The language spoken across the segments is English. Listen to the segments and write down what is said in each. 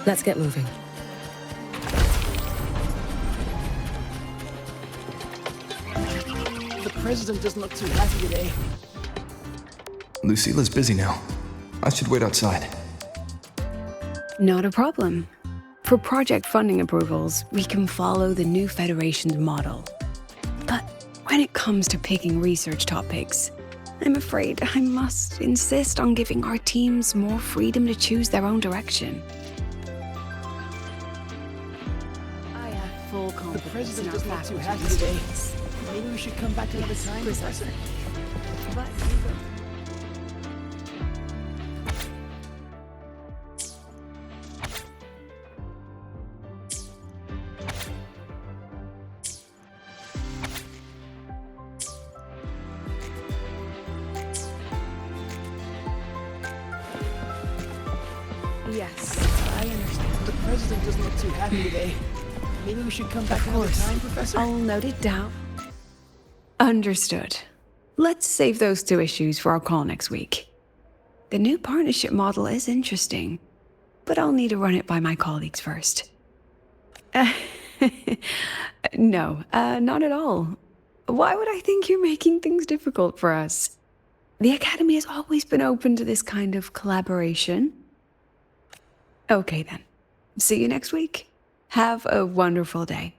Let's get moving. The president doesn't look too happy today. Lucila's busy now. I should wait outside. Not a problem. For project funding approvals, we can follow the new Federation's model. But when it comes to picking research topics, I'm afraid I must insist on giving our teams more freedom to choose their own direction. I have full confidence The president in our doesn't look too happy faculty's today. choice. Maybe we should come back another time, Professor. But yes, I understand. The president doesn't look too happy today. Maybe we should come back Of another course. time, Professor. I'll note it down. Understood. Let's save those two issues for our call next week. The new partnership model is interesting, but I'll need to run it by my colleagues first. No, not at all. Why would I think you're making things difficult for us? The Academy has always been open to this kind of collaboration. Okay then. See you next week. Have a wonderful day.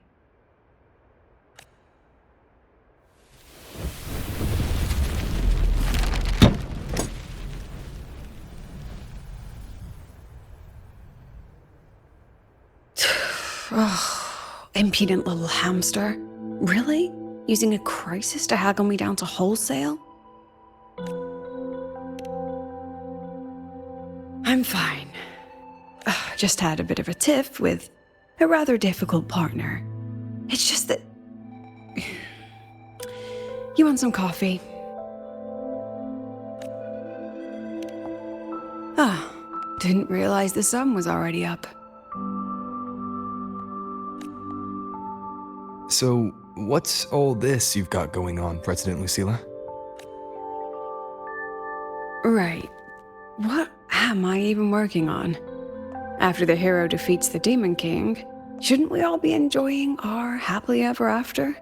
Oh, impudent little hamster. Really? Using a crisis to haggle me down to wholesale? I'm fine. Just had a bit of a tiff with a rather difficult partner. It's just that... You want some coffee? Didn't realize the sun was already up. So, what's all this you've got going on, President Lucila? Right. What am I even working on? After the hero defeats the Demon King, shouldn't we all be enjoying our happily ever after?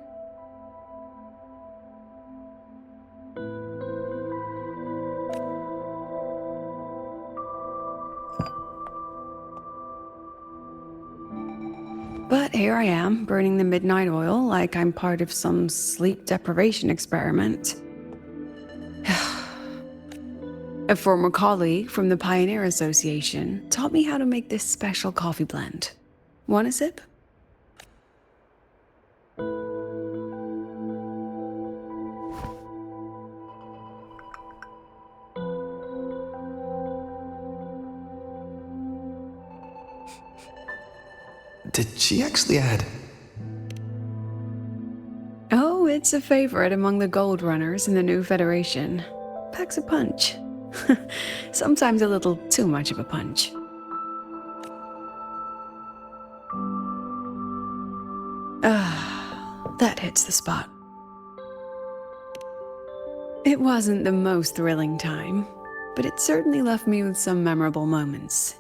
But here I am, burning the midnight oil like I'm part of some sleep deprivation experiment. A former colleague from the Pioneer Association taught me how to make this special coffee blend. Want a sip? Did she actually add? Oh, it's a favorite among the Gold Runners in the new Federation. Packs a punch. Sometimes a little too much of a punch. That hits the spot. It wasn't the most thrilling time, but it certainly left me with some memorable moments.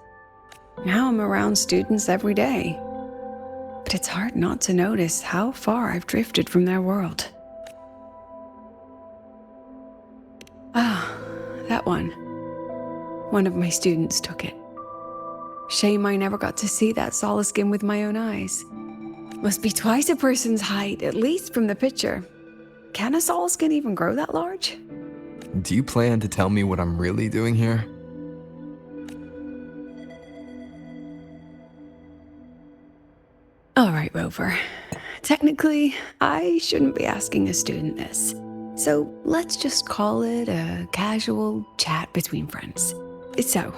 Now I'm around students every day, but it's hard not to notice how far I've drifted from their world. That one. One of my students took it. Shame I never got to see that solace skin with my own eyes. Must be twice a person's height, at least from the picture. Can a solace skin even grow that large? Do you plan to tell me what I'm really doing here? All right, Rover. Technically, I shouldn't be asking a student this. So let's just call it a casual chat between friends. So,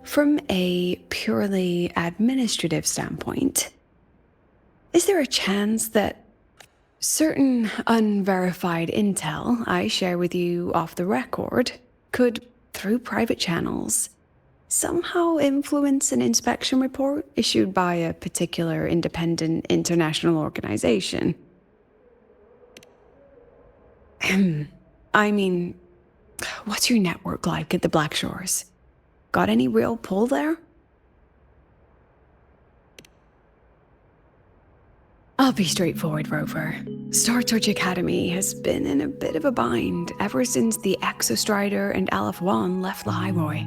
from a purely administrative standpoint, is there a chance that certain unverified intel I share with you off the record could, through private channels, somehow influence an inspection report issued by a particular independent international organization? I mean, what's your network like at the Black Shores? Got any real pull there? I'll be straightforward, Rover. Star Torch Academy has been in a bit of a bind ever since the Exostrider and Aleph 1 left the Highroy.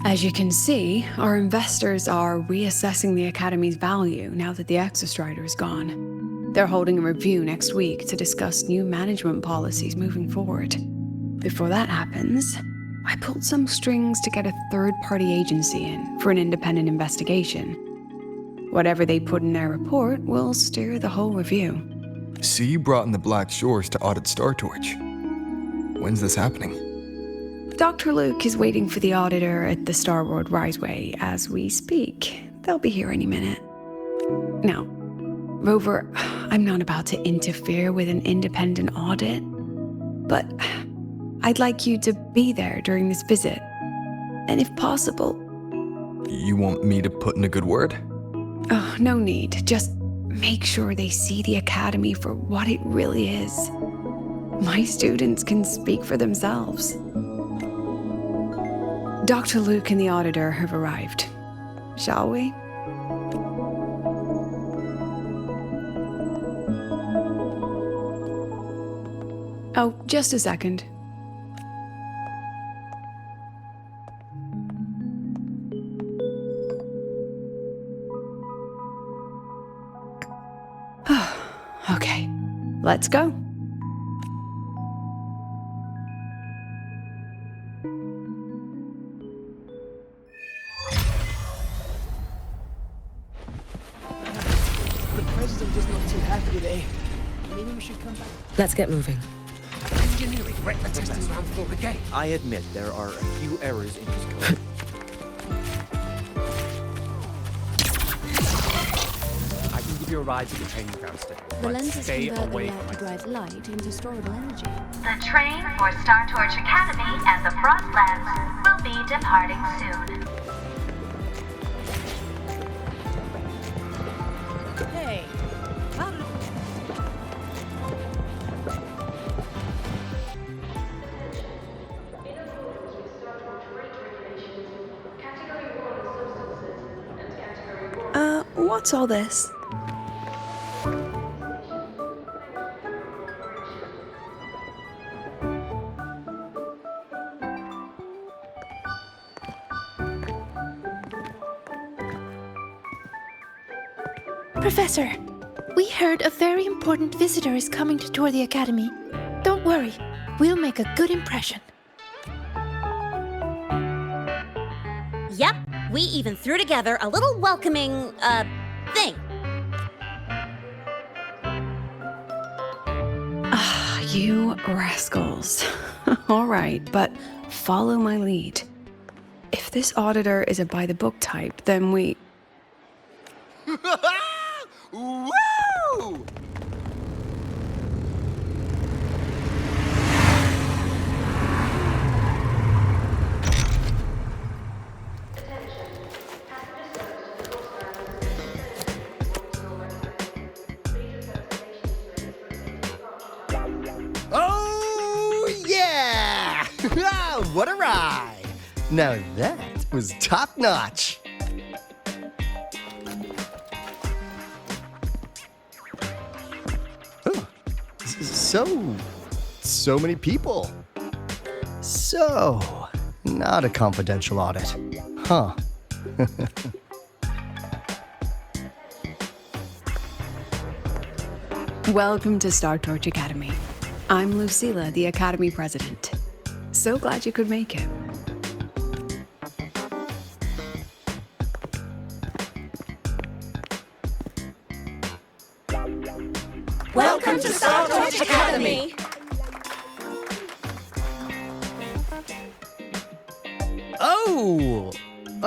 As you can see, our investors are reassessing the Academy's value now that the Exostrider is gone. They're holding a review next week to discuss new management policies moving forward. Before that happens, I pulled some strings to get a third-party agency in for an independent investigation. Whatever they put in their report will steer the whole review. So you brought in the Black Shores to audit Star Torch. When's this happening? Dr. Luke is waiting for the auditor at the Starboard Riseway as we speak. They'll be here any minute. Now, Rover, I'm not about to interfere with an independent audit, but I'd like you to be there during this visit. And if possible... You want me to put in a good word? Oh, no need. Just make sure they see the Academy for what it really is. My students can speak for themselves. Dr. Luke and the auditor have arrived. Shall we? Oh, just a second. Okay, let's go. The president is not too happy today. Maybe we should come back. Let's get moving. Engineering wrecked the testing ground floor again. I admit there are a few errors in his code. I can give you a ride to the training ground still. The but lenses stay convert the away reactor from my drive light into storable energy. The train for Star Torch Academy and the Frostlands will be departing soon. Hey, how did... What's all this? Professor, we heard a very important visitor is coming to tour the Academy. Don't worry, we'll make a good impression. Yep, we even threw together a little welcoming, thing. Ah, you rascals. All right, but follow my lead. If this auditor is a by-the-book type, then we... Woo! Oh, yeah! What a ride! Now that was top-notch. So many people. So, not a confidential audit. Huh. Welcome to Star Torch Academy. I'm Lucila, the Academy President. So glad you could make it. Welcome to Star Torch Academy!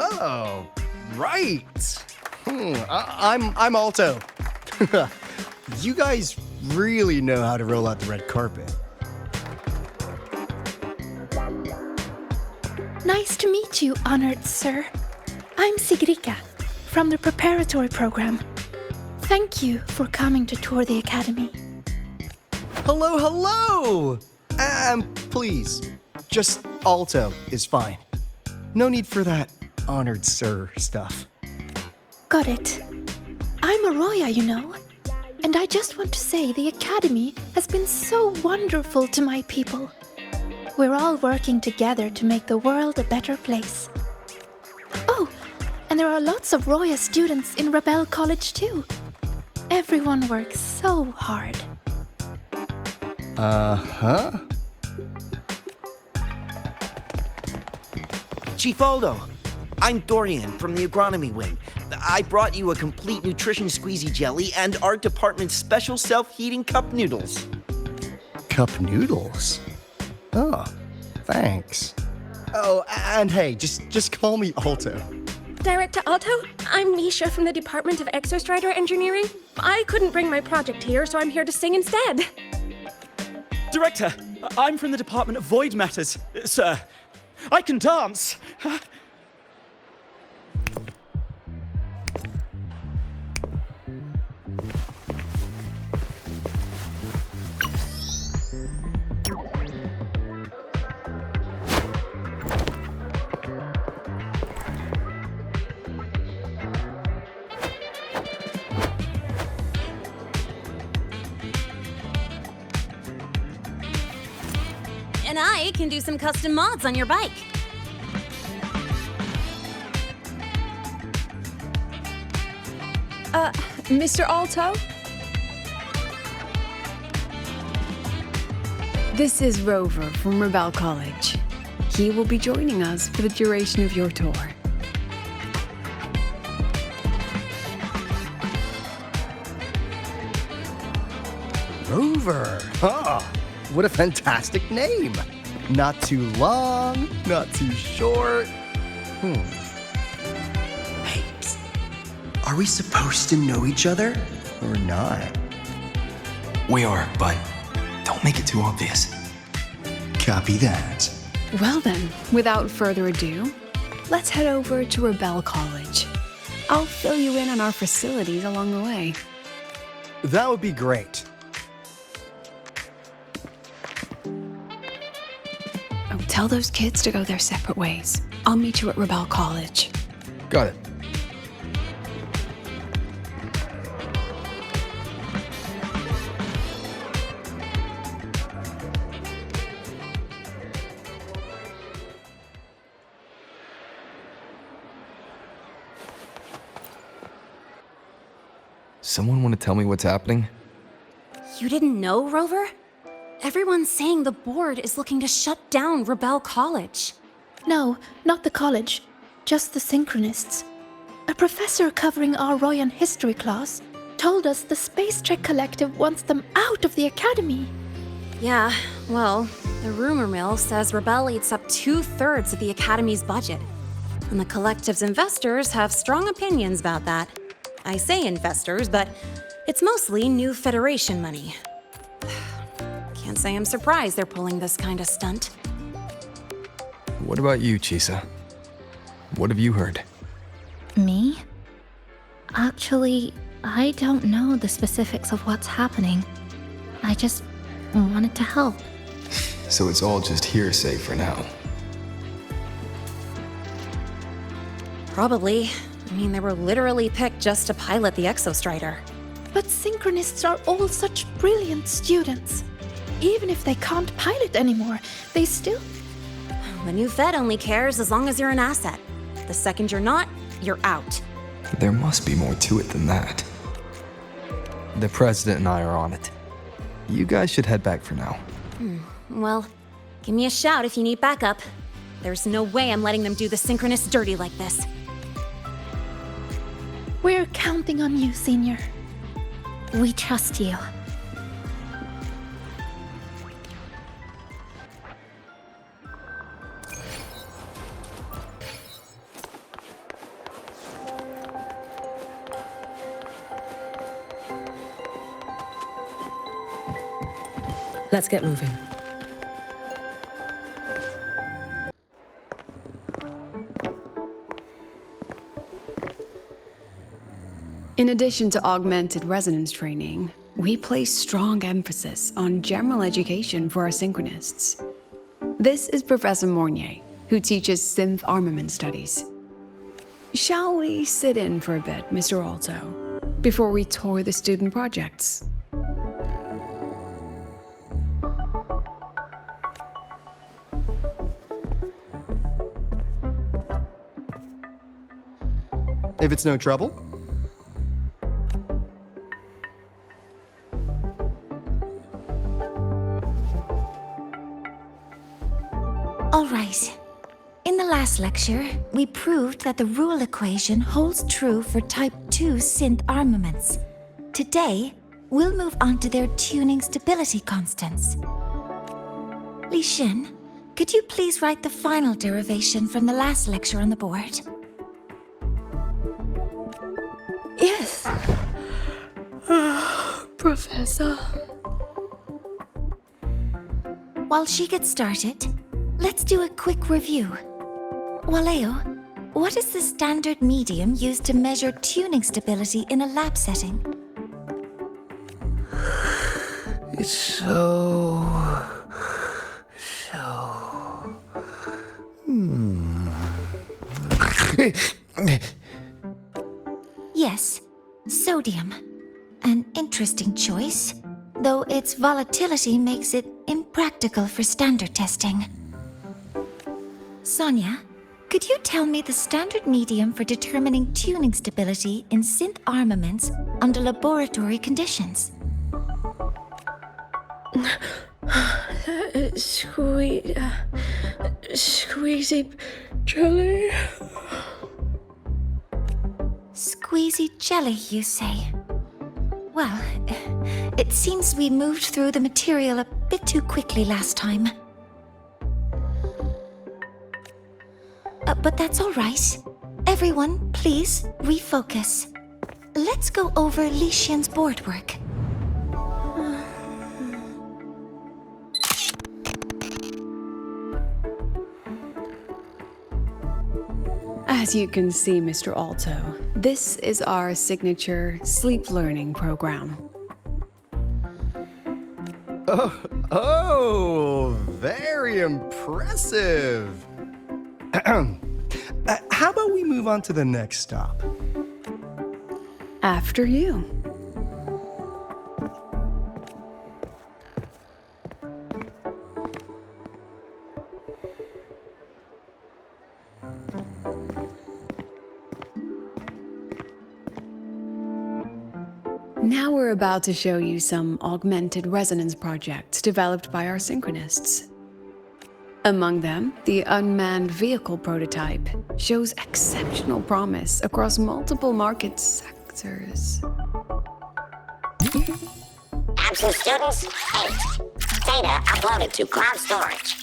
Oh, right. I'm Alto. You guys really know how to roll out the red carpet. Nice to meet you, honored sir. I'm Sigrika, from the preparatory program. Thank you for coming to tour the Academy. Hello! Please, just Alto is fine. No need for that honored sir stuff. Got it. I'm Arroya, you know. And I just want to say the Academy has been so wonderful to my people. We're all working together to make the world a better place. Oh, and there are lots of Roya students in Rebel College too. Everyone works so hard. Uh-huh. Chief Aldo, I'm Dorian from the agronomy wing. I brought you a complete nutrition squeezy jelly and our department's special self-heating cup noodles. Cup noodles? Oh, thanks. Oh, and hey, just call me Alto. Director Alto, I'm Nisha from the Department of Exostrider Engineering. I couldn't bring my project here, so I'm here to sing instead. Director, I'm from the Department of Void Matters, sir. I can dance. And I can do some custom mods on your bike. Mr. Alto? This is Rover from Rebel College. He will be joining us for the duration of your tour. Rover. Ah, what a fantastic name. Not too long, not too short. Hey, psst. Are we supposed to know each other or not? We are, but don't make it too obvious. Copy that. Well then, without further ado, let's head over to Rebel College. I'll fill you in on our facilities along the way. That would be great. Oh, tell those kids to go their separate ways. I'll meet you at Rebel College. Got it. Someone want to tell me what's happening? You didn't know, Rover? Everyone's saying the board is looking to shut down Rebel College. No, not the college, just the Synchronists. A professor covering our Royan history class told us the Space Trek Collective wants them out of the Academy. Yeah, well, the rumor mill says Rebel eats up 2/3 of the Academy's budget. And the Collective's investors have strong opinions about that. I say investors, but it's mostly new Federation money. Can't say I'm surprised they're pulling this kind of stunt. What about you, Chisa? What have you heard? Me? Actually, I don't know the specifics of what's happening. I just wanted to help. So it's all just hearsay for now. Probably. I mean, they were literally picked just to pilot the Exostrider. But Synchronists are all such brilliant students. Even if they can't pilot anymore, they still... The new Fed only cares as long as you're an asset. The second you're not, you're out. There must be more to it than that. The President and I are on it. You guys should head back for now. Well, give me a shout if you need backup. There's no way I'm letting them do the Synchronists dirty like this. We're counting on you, Senior. We trust you. Let's get moving. In addition to augmented resonance training, we place strong emphasis on general education for our Synchronists. This is Professor Mornier, who teaches synth armament studies. Shall we sit in for a bit, Mr. Alto? before we tour the student projects. If it's no trouble. All right. In the last lecture, we proved that the rule equation holds true for Type 2 synth armaments. Today, we'll move on to their tuning stability constants. Li Xin, could you please write the final derivation from the last lecture on the board? Yes. Professor. While she gets started, let's do a quick review. Waleo, what is the standard medium used to measure tuning stability in a lab setting? It's so... Yes, sodium. An interesting choice, though its volatility makes it impractical for standard testing. Sonia, could you tell me the standard medium for determining tuning stability in synth armaments under laboratory conditions? Squeezy jelly. Squeezy jelly, you say? Well, it seems we moved through the material a bit too quickly last time. But that's all right. Everyone, please refocus. Let's go over Li Xian's board work. As you can see, Mr. Alto, this is our signature sleep learning program. Oh, very impressive. How about we move on to the next stop? After you. Now we're about to show you some augmented resonance projects developed by our synchronists. Among them, the unmanned vehicle prototype shows exceptional promise across multiple market sectors. Absent students, 8. Data uploaded to cloud storage.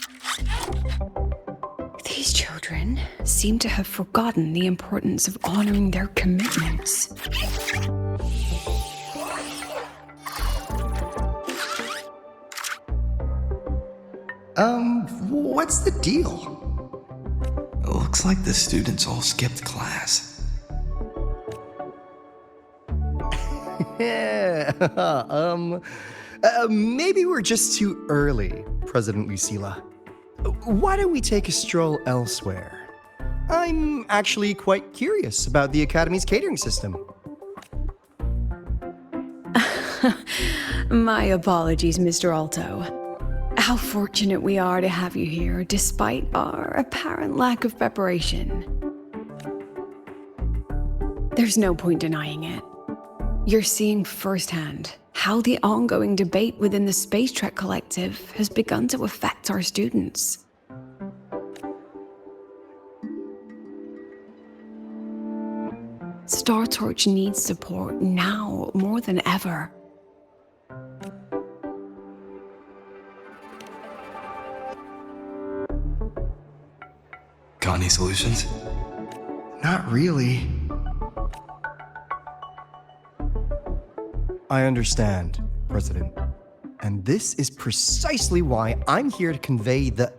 These children seem to have forgotten the importance of honoring their commitments. What's the deal? Looks like the students all skipped class. Yeah, maybe we're just too early, President Lucila. Why don't we take a stroll elsewhere? I'm actually quite curious about the Academy's catering system. My apologies, Mr. Alto. How fortunate we are to have you here, despite our apparent lack of preparation. There's no point denying it. You're seeing firsthand how the ongoing debate within the Space Trek Collective has begun to affect our students. Star Torch needs support now more than ever. Got any solutions? Not really. I understand, President. And this is precisely why I'm here to convey the...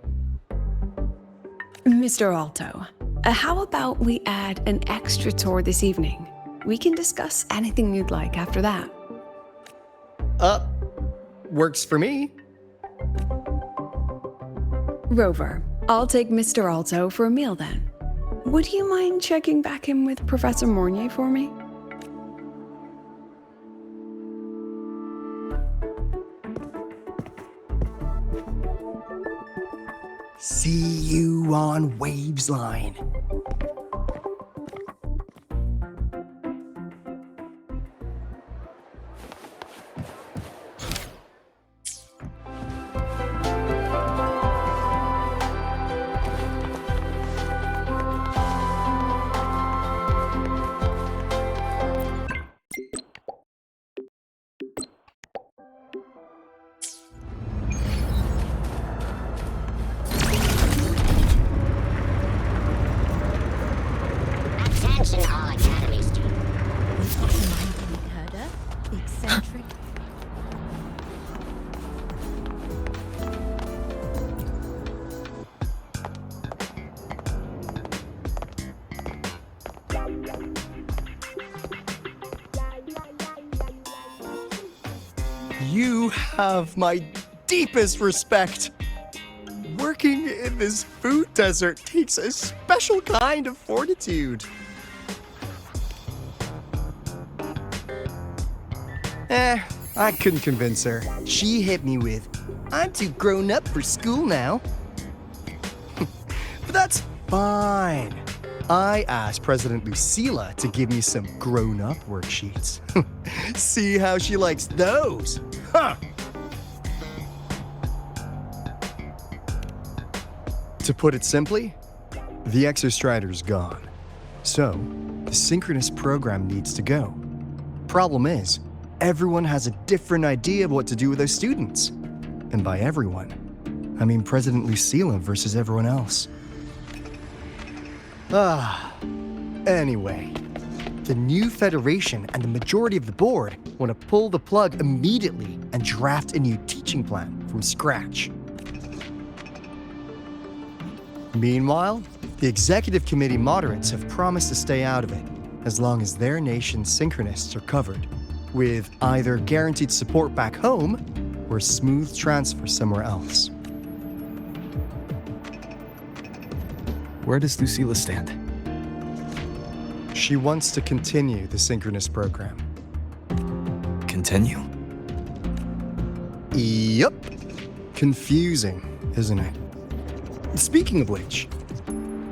Mr. Alto, how about we add an extra tour this evening? We can discuss anything you'd like after that. Works for me. Rover, I'll take Mr. Alto for a meal then. Would you mind checking back in with Professor Mornier for me? See you on Waves Line. Attention all Academy students. Herder, the eccentric. You have my deepest respect. Working in this food desert takes a special kind of fortitude. I couldn't convince her. She hit me with, "I'm too grown up for school now." But that's fine. I asked President Lucila to give me some grown-up worksheets. See how she likes those. Huh. To put it simply, the Exostrider's gone. So, the synchronous program needs to go. Problem is, everyone has a different idea of what to do with those students. And by everyone, I mean President Lucila versus everyone else. Anyway, the new Federation and the majority of the board want to pull the plug immediately and draft a new teaching plan from scratch. Meanwhile, the executive committee moderates have promised to stay out of it as long as their nation's synchronists are covered, with either guaranteed support back home or smooth transfer somewhere else. Where does Lucila stand? She wants to continue the synchronous program. Continue? Yup. Confusing, isn't it? Speaking of which,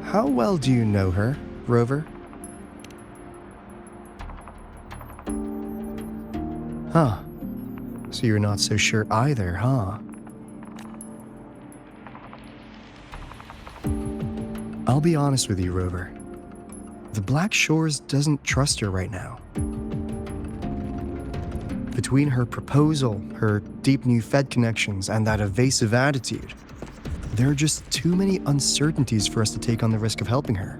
how well do you know her, Rover? Huh. So you're not so sure either, huh? I'll be honest with you, Rover. The Black Shores doesn't trust her right now. Between her proposal, her deep new Fed connections, and that evasive attitude, there are just too many uncertainties for us to take on the risk of helping her.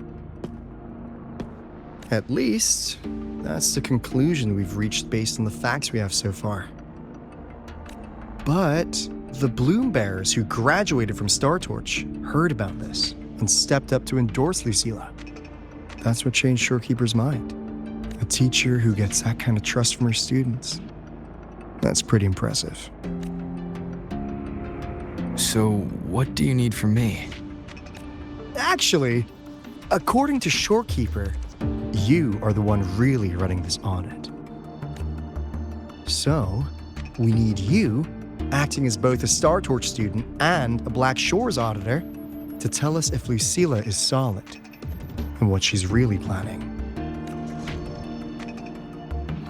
At least, that's the conclusion we've reached based on the facts we have so far. But the Bloom Bearers who graduated from Star Torch heard about this and stepped up to endorse Lucila. That's what changed Shorekeeper's mind. A teacher who gets that kind of trust from her students. That's pretty impressive. So, what do you need from me? Actually, according to Shorekeeper, you are the one really running this audit. So, we need you, acting as both a Star Torch student and a Black Shores auditor, to tell us if Lucila is solid and what she's really planning.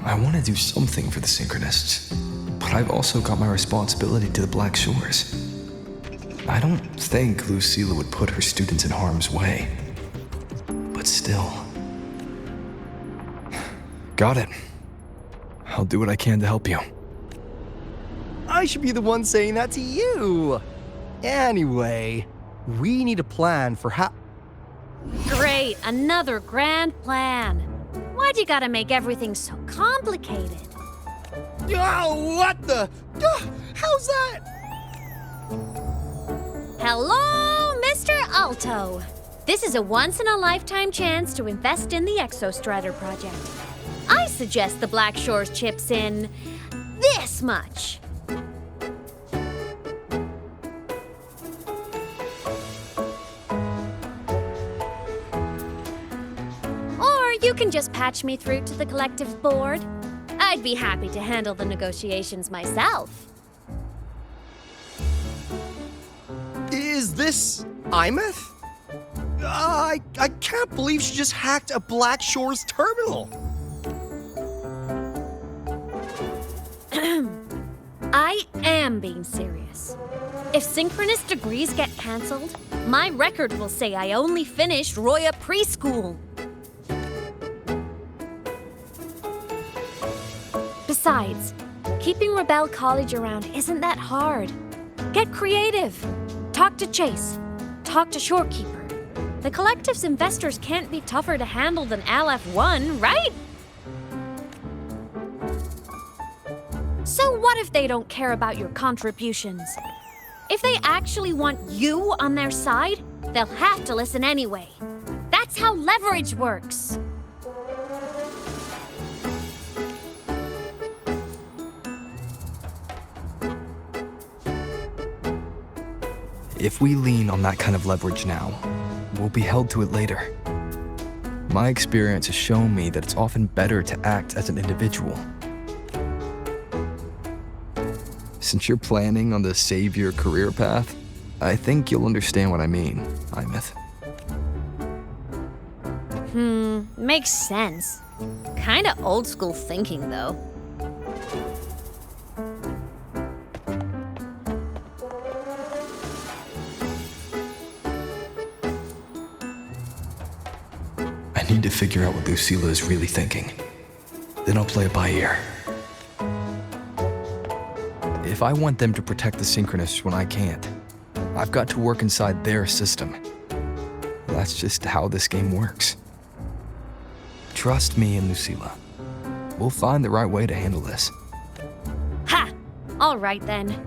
I want to do something for the Synchronists, but I've also got my responsibility to the Black Shores. I don't think Lucila would put her students in harm's way, but still. Got it. I'll do what I can to help you. I should be the one saying that to you. Anyway, we need a plan for how... Great, another grand plan. Why'd you gotta make everything so complicated? Oh, what the... how's that? Hello, Mr. Alto. This is a once-in-a-lifetime chance to invest in the Exostrider project. I suggest the Black Shores chips in this much. Or you can just patch me through to the collective board. I'd be happy to handle the negotiations myself. Is this Imeth? I can't believe she just hacked a Black Shores terminal. I am being serious. If synchronous degrees get cancelled, my record will say I only finished Roya preschool. Besides, keeping Rebel College around isn't that hard. Get creative. Talk to Chase. Talk to Shorekeeper. The Collective's investors can't be tougher to handle than LF1, right? So what if they don't care about your contributions? If they actually want you on their side, they'll have to listen anyway. That's how leverage works. If we lean on that kind of leverage now, we'll be held to it later. My experience has shown me that it's often better to act as an individual. Since you're planning on the savior career path, I think you'll understand what I mean, Imeth. Makes sense. Kinda old school thinking, though. I need to figure out what Lucila is really thinking. Then I'll play it by ear. If I want them to protect the Synchronists when I can't, I've got to work inside their system. That's just how this game works. Trust me and Lucila. We'll find the right way to handle this. Ha! All right then.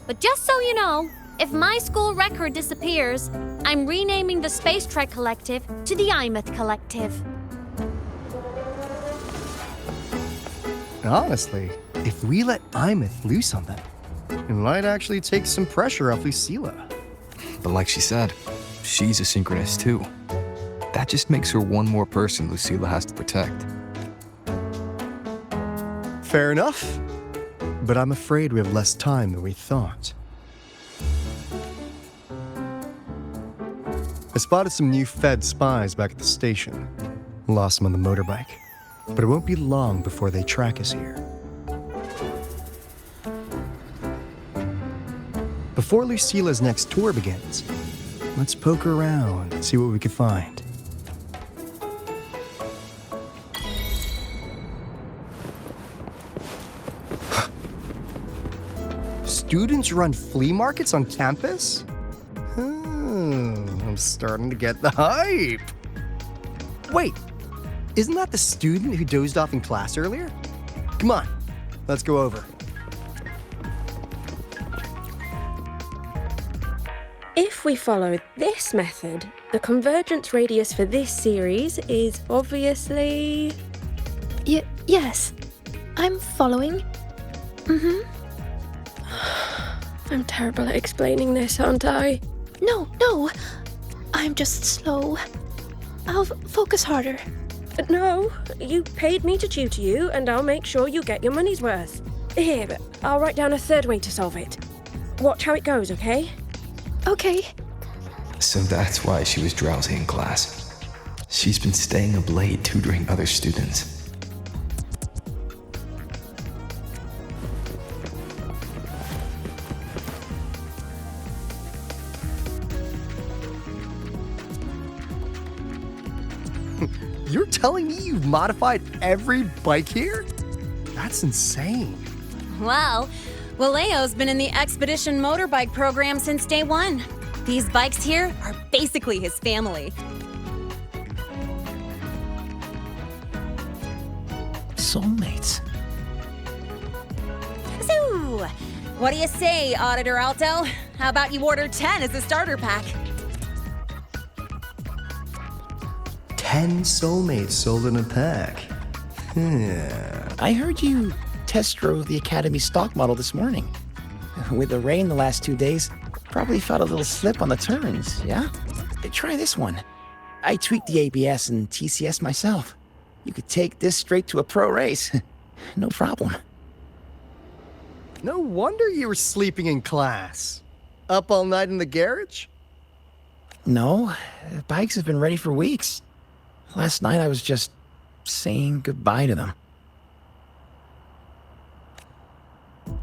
But just so you know, if my school record disappears, I'm renaming the Space Trek Collective to the Imeth Collective. Honestly, if we let Imeth loose on them, it might actually take some pressure off Lucila. But like she said, she's a synchronist too. That just makes her one more person Lucila has to protect. Fair enough. But I'm afraid we have less time than we thought. I spotted some new Fed spies back at the station. Lost them on the motorbike. But it won't be long before they track us here. Before Lucila's next tour begins, let's poke around and see what we can find. Students run flea markets on campus? I'm starting to get the hype. Wait, isn't that the student who dozed off in class earlier? Come on, let's go over. If we follow this method, the convergence radius for this series is obviously... Yes. I'm following. I'm terrible at explaining this, aren't I? No. I'm just slow. I'll focus harder. No, you paid me to tutor you, and I'll make sure you get your money's worth. Here, I'll write down a third way to solve it. Watch how it goes, okay? Okay. So that's why she was drowsy in class. She's been staying up late tutoring other students. You're telling me you've modified every bike here? That's insane. Well, Waleo's been in the Expedition motorbike program since day one. These bikes here are basically his family. Soulmates. So, what do you say, Auditor Alto? How about you order 10 as a starter pack? 10 soulmates sold in a pack. I heard you test drove the Academy stock model this morning. With the rain the last 2 days, probably felt a little slip on the turns, yeah? Try this one. I tweaked the ABS and TCS myself. You could take this straight to a pro race. No problem. No wonder you were sleeping in class. Up all night in the garage? No, the bikes have been ready for weeks. Last night I was just saying goodbye to them.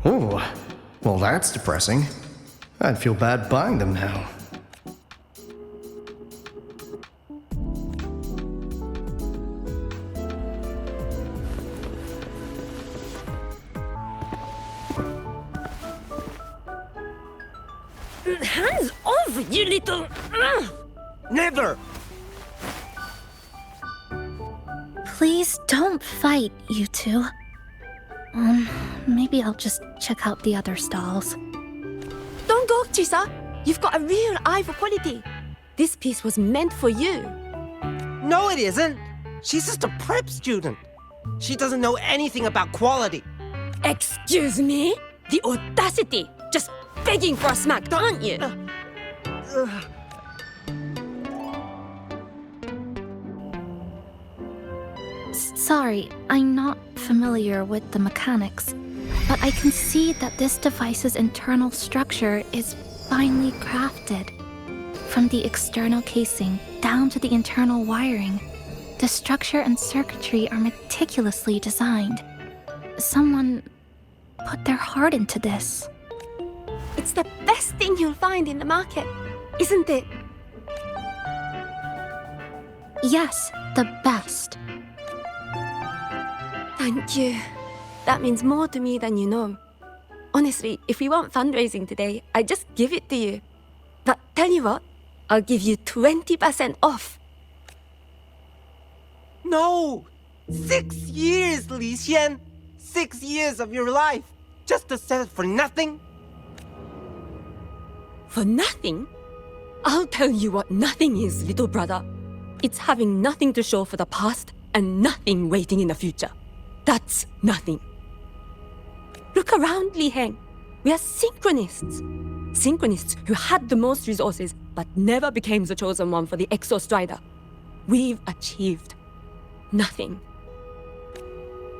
Oh, well that's depressing. I'd feel bad buying them now. Hands off, you little... Never! Please don't fight, you two. Maybe I'll just check out the other stalls. Don't go, Chisa. You've got a real eye for quality. This piece was meant for you. No, it isn't. She's just a prep student. She doesn't know anything about quality. Excuse me? The audacity! Just begging for a smack, aren't you? Sorry, I'm not familiar with the mechanics, but I can see that this device's internal structure is finely crafted. From the external casing down to the internal wiring, the structure and circuitry are meticulously designed. Someone put their heart into this. It's the best thing you'll find in the market, isn't it? Yes, the best. Thank you. That means more to me than you know. Honestly, if we weren't fundraising today, I'd just give it to you. But tell you what, I'll give you 20% off. No! 6 years, Li Xian! 6 years of your life! Just to sell it for nothing? For nothing? I'll tell you what nothing is, little brother. It's having nothing to show for the past and nothing waiting in the future. That's nothing. Look around, Li Heng. We are synchronists. Synchronists who had the most resources but never became the chosen one for the Exo Strider. We've achieved nothing.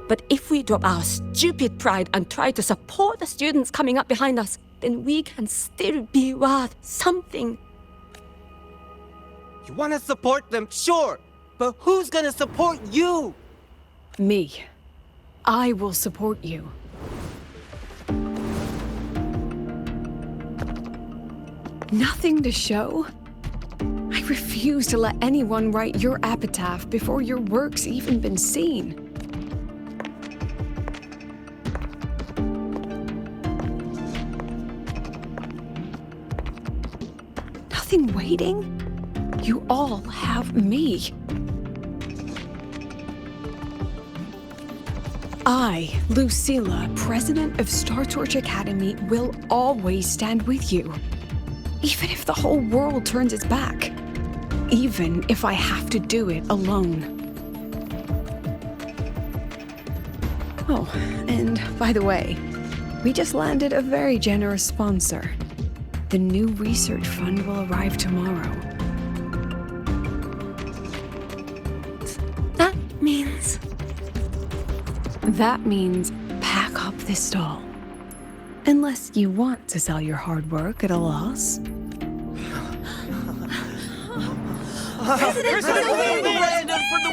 But if we drop our stupid pride and try to support the students coming up behind us, then we can still be worth something. You want to support them, sure. But who's gonna support you? Me. I will support you. Nothing to show? I refuse to let anyone write your epitaph before your work's even been seen. Nothing waiting? You all have me. I, Lucila, president of Star Torch Academy, will always stand with you. Even if the whole world turns its back. Even if I have to do it alone. Oh, and by the way, we just landed a very generous sponsor. The new research fund will arrive tomorrow. That means... That means pack up this stall. Unless you want to sell your hard work at a loss. President for the win! President for the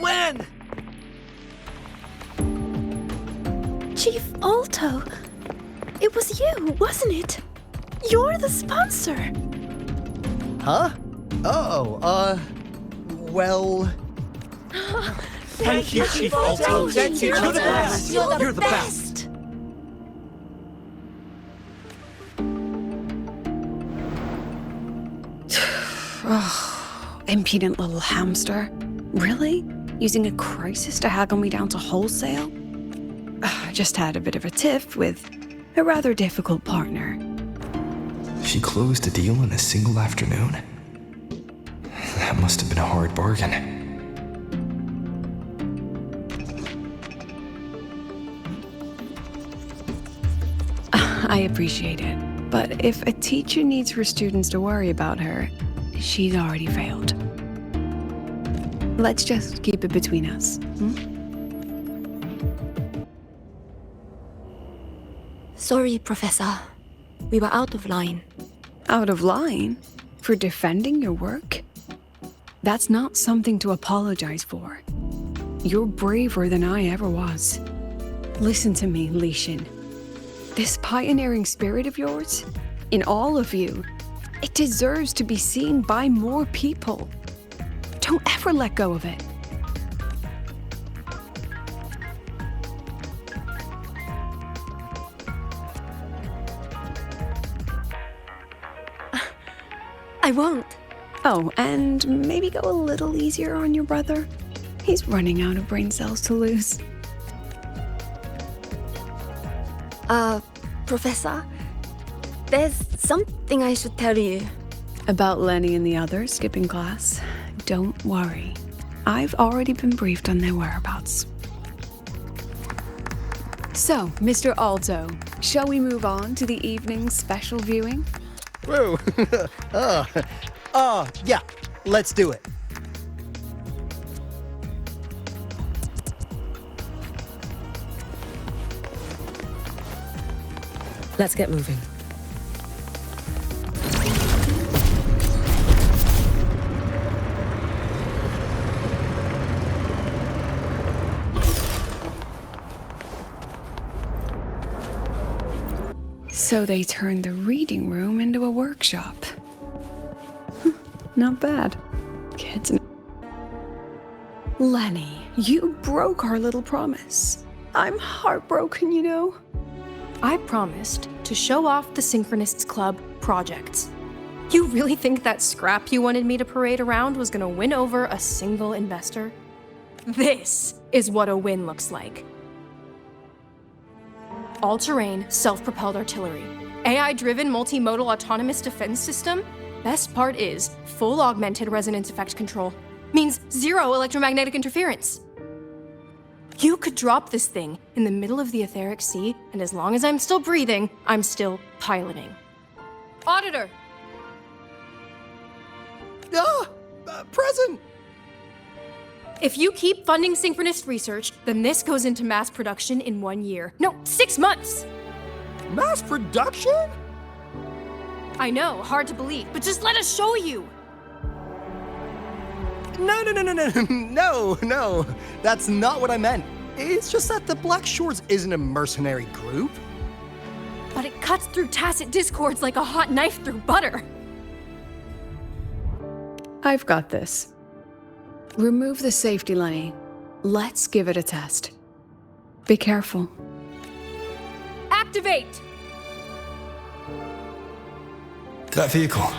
win! Chief Alto, it was you, wasn't it? You're the sponsor. Huh? Oh, well... Thank you, Chief Alto. Thank you. You're the best. You're the best. Oh, impudent little hamster. Really? Using a crisis to haggle me down to wholesale? I just had a bit of a tiff with a rather difficult partner. She closed a deal in a single afternoon? That must have been a hard bargain. I appreciate it, but if a teacher needs her students to worry about her, she's already failed. Let's just keep it between us. Sorry, Professor. We were out of line. Out of line? For defending your work? That's not something to apologize for. You're braver than I ever was. Listen to me, Li Xin. This pioneering spirit of yours, in all of you, it deserves to be seen by more people. Don't ever let go of it. I won't. Oh, and maybe go a little easier on your brother. He's running out of brain cells to lose. Professor, there's something I should tell you. About Lenny and the others skipping class? Don't worry. I've already been briefed on their whereabouts. So, Mr. Alto, shall we move on to the evening's special viewing? Whoa. Yeah, let's do it. Let's get moving. So they turned the reading room into a workshop. Not bad. Kids. Lenny, you broke our little promise. I'm heartbroken, you know. I promised to show off the Synchronists Club projects. You really think that scrap you wanted me to parade around was gonna win over a single investor? This is what a win looks like. All-terrain, self-propelled artillery. AI-driven multimodal autonomous defense system. Best part is full augmented resonance effect control. Means zero electromagnetic interference. You could drop this thing in the middle of the etheric sea, and as long as I'm still breathing, I'm still piloting. Auditor! Present! If you keep funding synchronist research, then this goes into mass production in 1 year. No, 6 months! Mass production? I know, hard to believe, but just let us show you! No, that's not what I meant. It's just that the Black Shores isn't a mercenary group. But it cuts through tacit discords like a hot knife through butter. I've got this. Remove the safety Lenny. Let's give it a test. Be careful. Activate! That vehicle.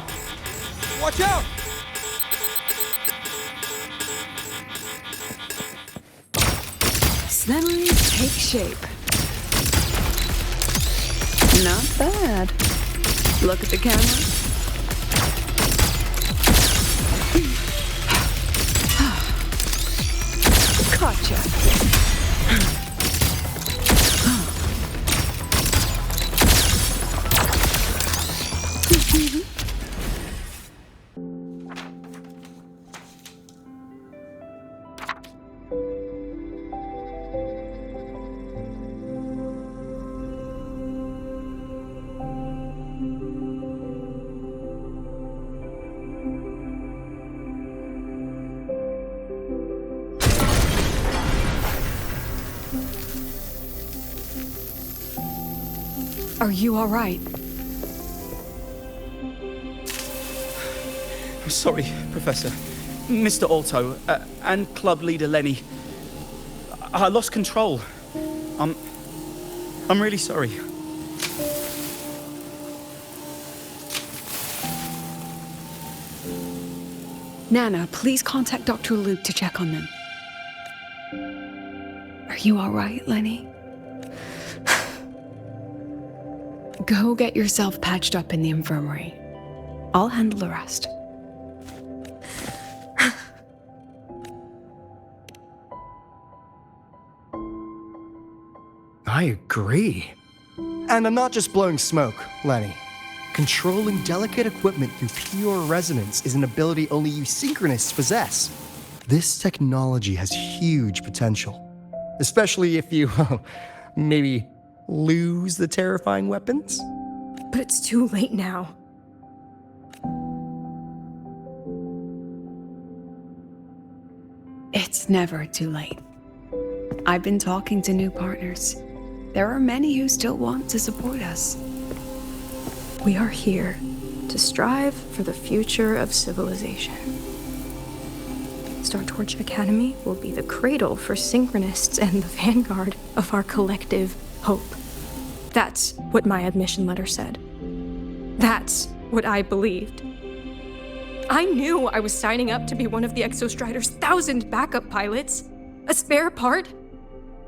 Watch out! Memories take shape. Not bad. Look at the camera. Gotcha. Are you all right? Sorry, Professor. Mr. Alto, and club leader Lenny. I lost control. I'm really sorry. Nana, please contact Dr. Luke to check on them. Are you all right, Lenny? Go get yourself patched up in the infirmary. I'll handle the rest. I agree. And I'm not just blowing smoke, Lenny. Controlling delicate equipment through pure resonance is an ability only you synchronists possess. This technology has huge potential. Especially if you, maybe lose the terrifying weapons? But it's too late now. It's never too late. I've been talking to new partners. There are many who still want to support us. We are here to strive for the future of civilization. Star Torch Academy will be the cradle for synchronists and the vanguard of our collective hope. That's what my admission letter said. That's what I believed. I knew I was signing up to be one of the Exostrider's 1,000 backup pilots, a spare part,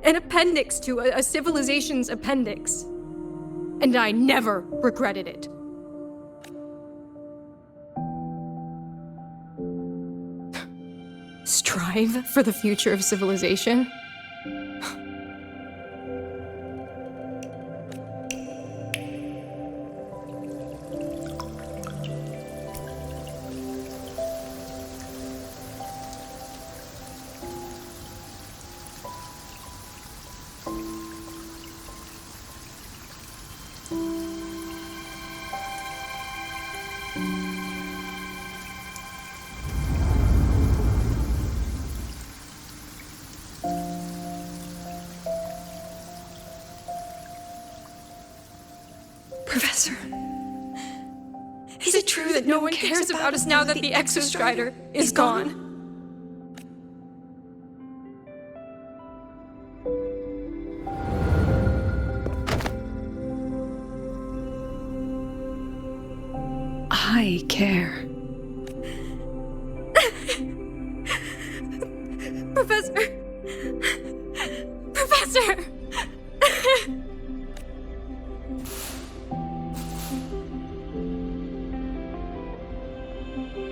an appendix to a civilization's appendix. And I never regretted it. Strive for the future of civilization? Professor, is it true that no one cares about us now that the Exostrider is gone? I care. Professor! Professor!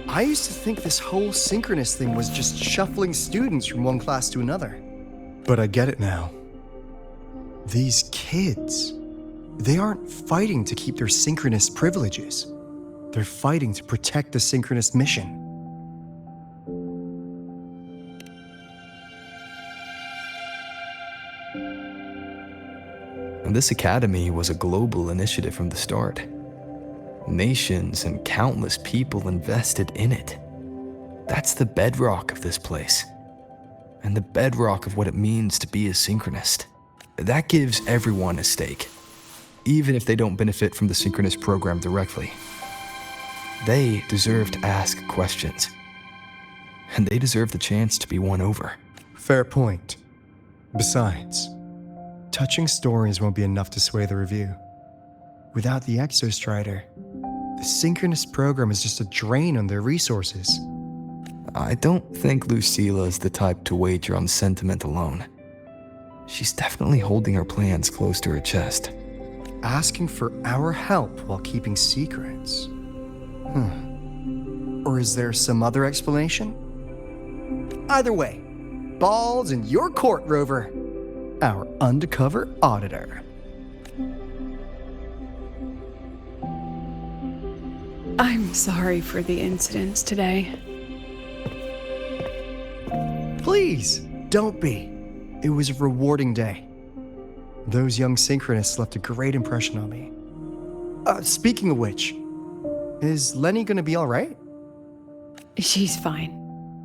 I used to think this whole synchronous thing was just shuffling students from one class to another. But I get it now. These kids, they aren't fighting to keep their synchronous privileges. They're fighting to protect the synchronous mission. And this academy was a global initiative from the start. Nations and countless people invested in it. That's the bedrock of this place. And the bedrock of what it means to be a synchronist. That gives everyone a stake, even if they don't benefit from the synchronous program directly. They deserve to ask questions. And they deserve the chance to be won over. Fair point. Besides, touching stories won't be enough to sway the review. Without the Exostrider, the synchronous program is just a drain on their resources. I don't think Lucila is the type to wager on sentiment alone. She's definitely holding her plans close to her chest. Asking for our help while keeping secrets. Or is there some other explanation? Either way, ball's in your court, Rover. Our undercover auditor. I'm sorry for the incidents today. Please, don't be. It was a rewarding day. Those young synchronists left a great impression on me. Speaking of which, is Lenny gonna be all right? She's fine.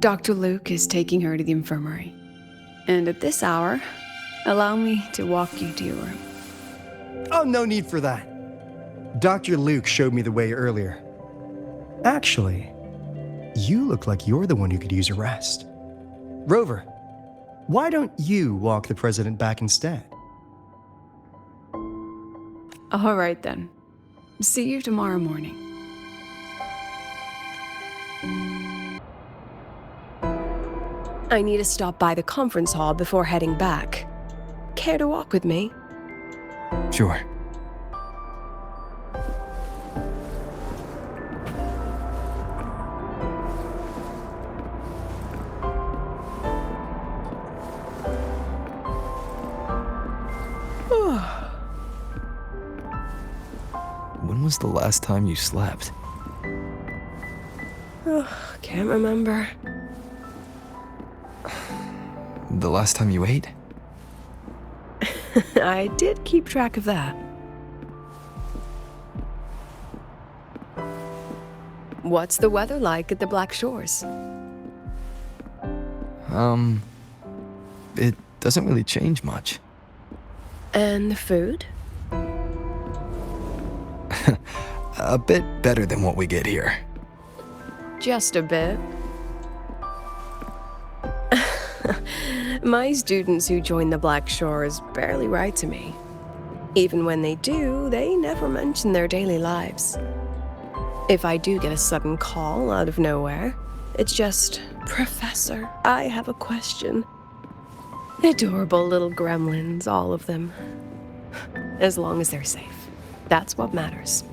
Dr. Luke is taking her to the infirmary. And at this hour, allow me to walk you to your room. Oh, no need for that. Dr. Luke showed me the way earlier. Actually, you look like you're the one who could use a rest. Rover, why don't you walk the president back instead? All right then. See you tomorrow morning. I need to stop by the conference hall before heading back. Care to walk with me? Sure. When was the last time you slept? Can't remember. The last time you ate? I did keep track of that. What's the weather like at the Black Shores? it doesn't really change much. And the food? A bit better than what we get here. Just a bit. My students who join the Black Shores barely write to me. Even when they do, they never mention their daily lives. If I do get a sudden call out of nowhere, it's just, "Professor, I have a question." Adorable little gremlins, all of them. As long as they're safe. That's what matters.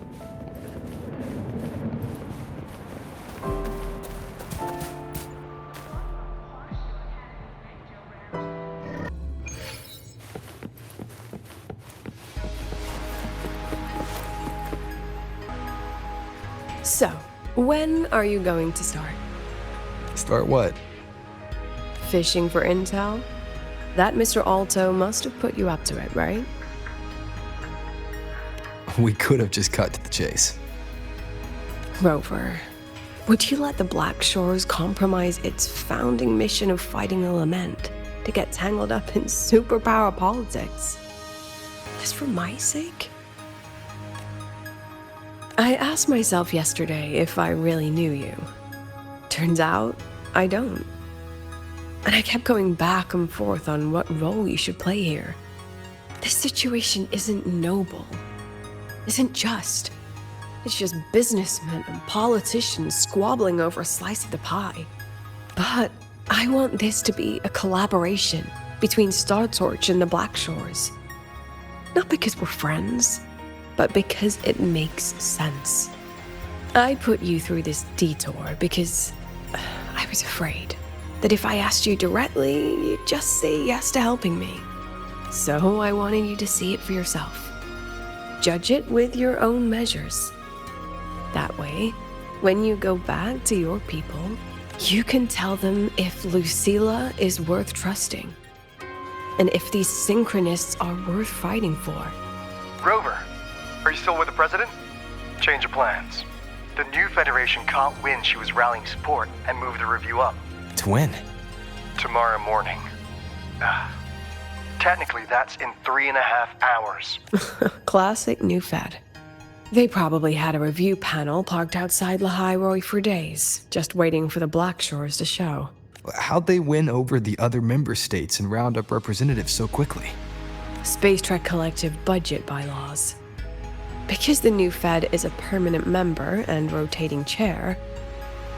So, when are you going to start? Start what? Fishing for intel? That Mr. Alto must have put you up to it, right? We could have just cut to the chase. Rover, would you let the Black Shores compromise its founding mission of fighting the Lament to get tangled up in superpower politics? Just for my sake? I asked myself yesterday if I really knew you. Turns out, I don't. And I kept going back and forth on what role you should play here. This situation isn't noble, isn't just. It's just businessmen and politicians squabbling over a slice of the pie. But I want this to be a collaboration between Star Torch and the Black Shores. Not because we're friends, but because it makes sense. I put you through this detour because I was afraid that if I asked you directly, you'd just say yes to helping me. So I wanted you to see it for yourself. Judge it with your own measures. That way, when you go back to your people, you can tell them if Lucila is worth trusting, and if these synchronists are worth fighting for. Rover, are you still with the president? Change of plans. The new Federation caught wind she was rallying support and moved the review up. To when? Tomorrow morning. Technically, that's in 3.5 hours. Classic New Fed. They probably had a review panel parked outside Lahai for days, just waiting for the Black Shores to show. How'd they win over the other member states and round up representatives so quickly? Space Trek Collective budget bylaws. Because the new Fed is a permanent member and rotating chair,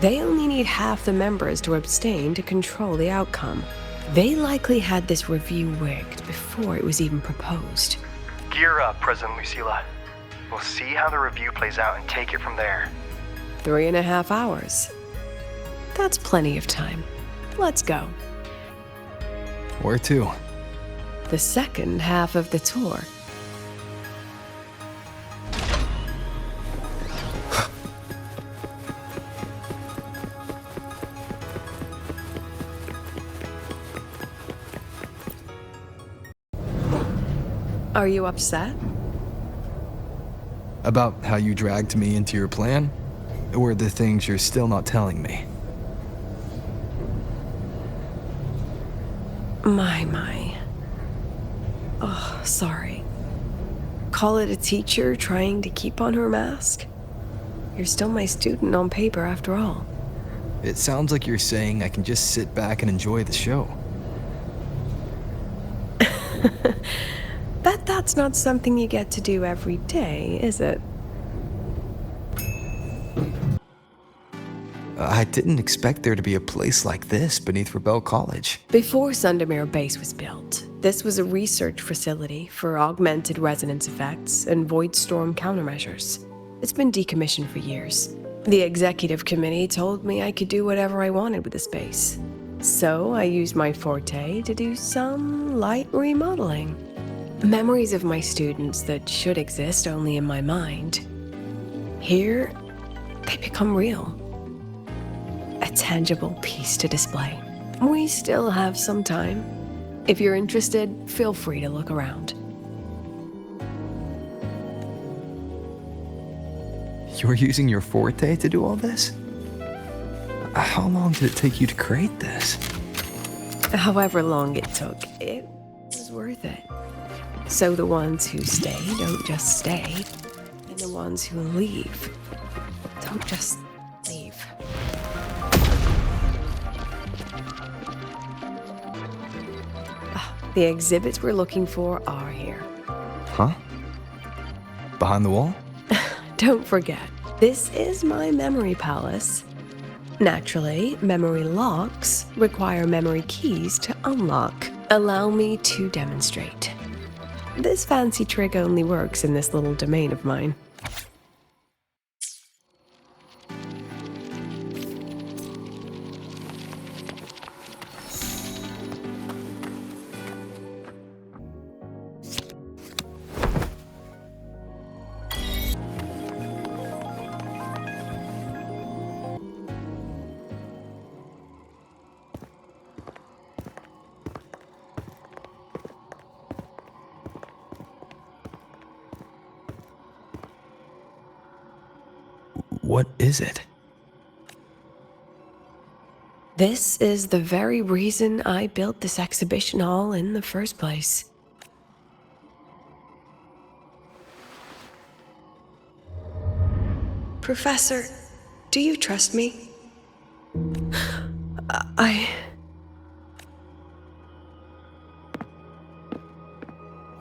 they only need half the members to abstain to control the outcome. They likely had this review rigged before it was even proposed. Gear up, President Lucila. We'll see how the review plays out and take it from there. 3.5 hours. That's plenty of time. Let's go. Where to? The second half of the tour. Are you upset? About how you dragged me into your plan? Or the things you're still not telling me? My. Oh, sorry. Call it a teacher trying to keep on her mask? You're still my student on paper after all. It sounds like you're saying I can just sit back and enjoy the show. That's not something you get to do every day, is it? I didn't expect there to be a place like this beneath Rebel College. Before Sundermere Base was built, this was a research facility for augmented resonance effects and void storm countermeasures. It's been decommissioned for years. The executive committee told me I could do whatever I wanted with the space. So I used my forte to do some light remodeling. Memories of my students that should exist only in my mind. Here, they become real. A tangible piece to display. We still have some time. If you're interested, feel free to look around. You're using your forte to do all this? How long did it take you to create this? However long it took, it was worth it. So the ones who stay don't just stay, and the ones who leave don't just leave. The exhibits we're looking for are here. Huh? Behind the wall? Don't forget, this is my memory palace. Naturally, memory locks require memory keys to unlock. Allow me to demonstrate. This fancy trick only works in this little domain of mine. What is it? This is the very reason I built this exhibition hall in the first place. Professor, do you trust me?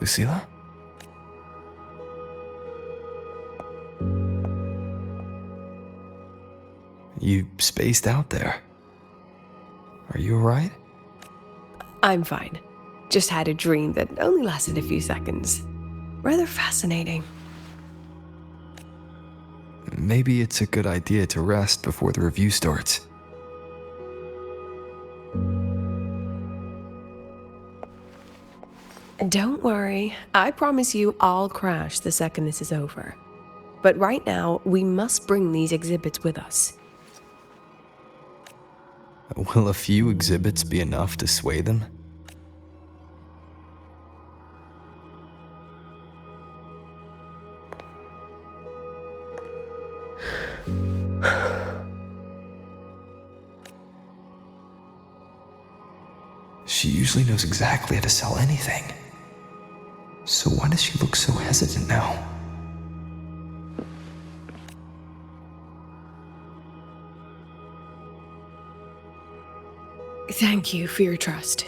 Lucila? You spaced out there. Are you alright? I'm fine. Just had a dream that only lasted a few seconds. Rather fascinating. Maybe it's a good idea to rest before the review starts. Don't worry. I promise you I'll crash the second this is over. But right now, we must bring these exhibits with us. Will a few exhibits be enough to sway them? She usually knows exactly how to sell anything. So why does she look so hesitant now? Thank you for your trust.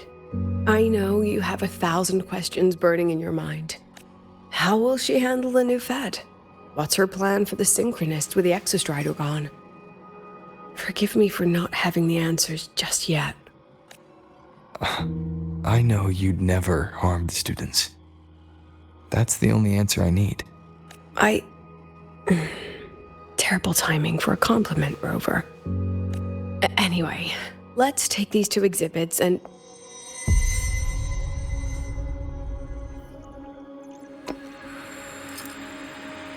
I know you have 1,000 questions burning in your mind. How will she handle the new Fed? What's her plan for the Synchronist with the Exostrider gone? Forgive me for not having the answers just yet. I know you'd never harm the students. That's the only answer I need. Terrible timing for a compliment, Rover. Anyway, let's take these 2 exhibits and...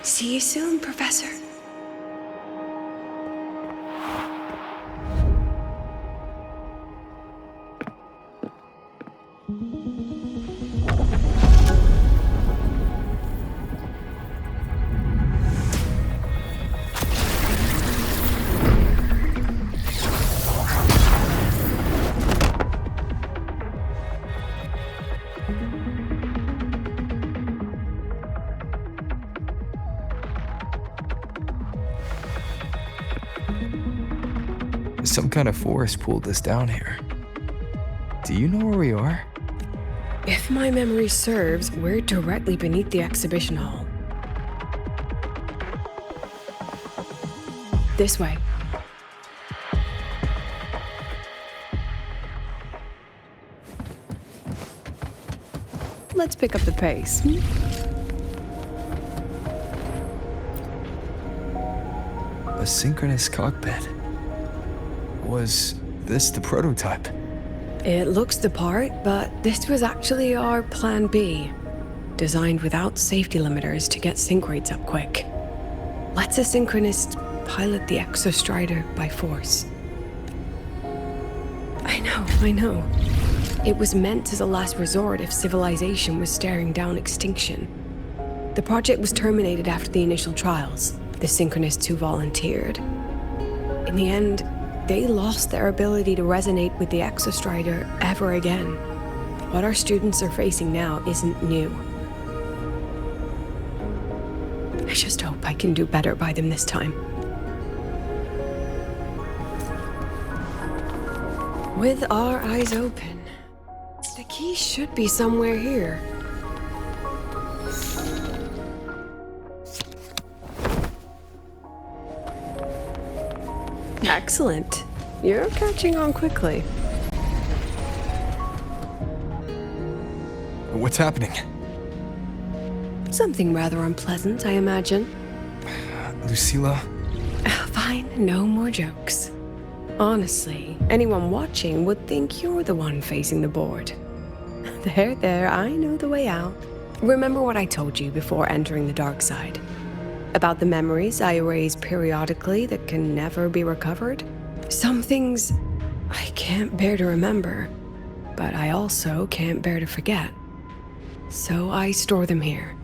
See you soon, Professor. Some kind of force pulled us down here. Do you know where we are? If my memory serves, we're directly beneath the exhibition hall. This way. Let's pick up the pace. A synchronous cockpit. Was this the prototype? It looks the part, but this was actually our plan B. Designed without safety limiters to get sync rates up quick. Let's a synchronist pilot the Exostrider by force. I know. It was meant as a last resort if civilization was staring down extinction. The project was terminated after the initial trials, the synchronists who volunteered. In the end, they lost their ability to resonate with the Exostrider ever again. What our students are facing now isn't new. I just hope I can do better by them this time. With our eyes open, the key should be somewhere here. Excellent. You're catching on quickly. What's happening? Something rather unpleasant, I imagine. Lucila? Fine, no more jokes. Honestly, anyone watching would think you're the one facing the board. There, I know the way out. Remember what I told you before entering the dark side? About the memories I erase periodically that can never be recovered? Some things I can't bear to remember, but I also can't bear to forget. So I store them here.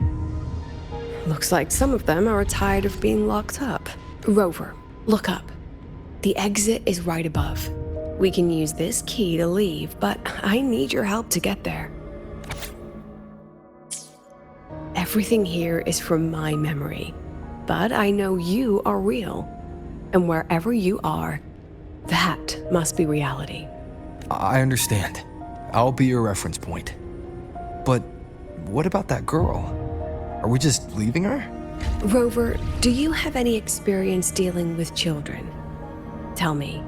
Looks like some of them are tired of being locked up. Rover, look up. The exit is right above. We can use this key to leave, but I need your help to get there. Everything here is from my memory, but I know you are real. And wherever you are, that must be reality. I understand. I'll be your reference point. But what about that girl? Are we just leaving her? Rover, do you have any experience dealing with children? Tell me,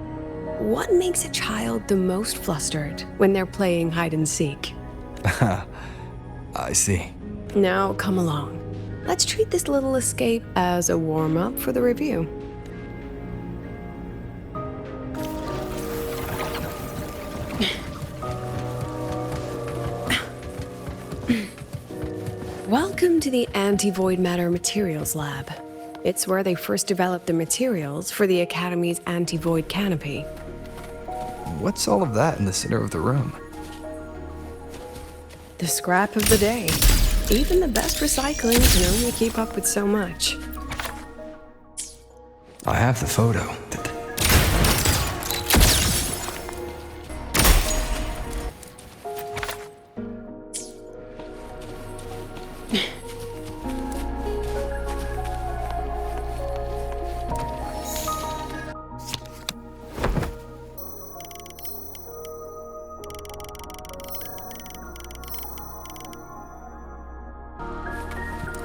what makes a child the most flustered when they're playing hide and seek? I see. Now, come along. Let's treat this little escape as a warm-up for the review. Welcome to the Anti-Void Matter Materials Lab. It's where they first developed the materials for the Academy's anti-void canopy. What's all of that in the center of the room? The scrap of the day. Even the best recycling can only keep up with so much. I have the photo.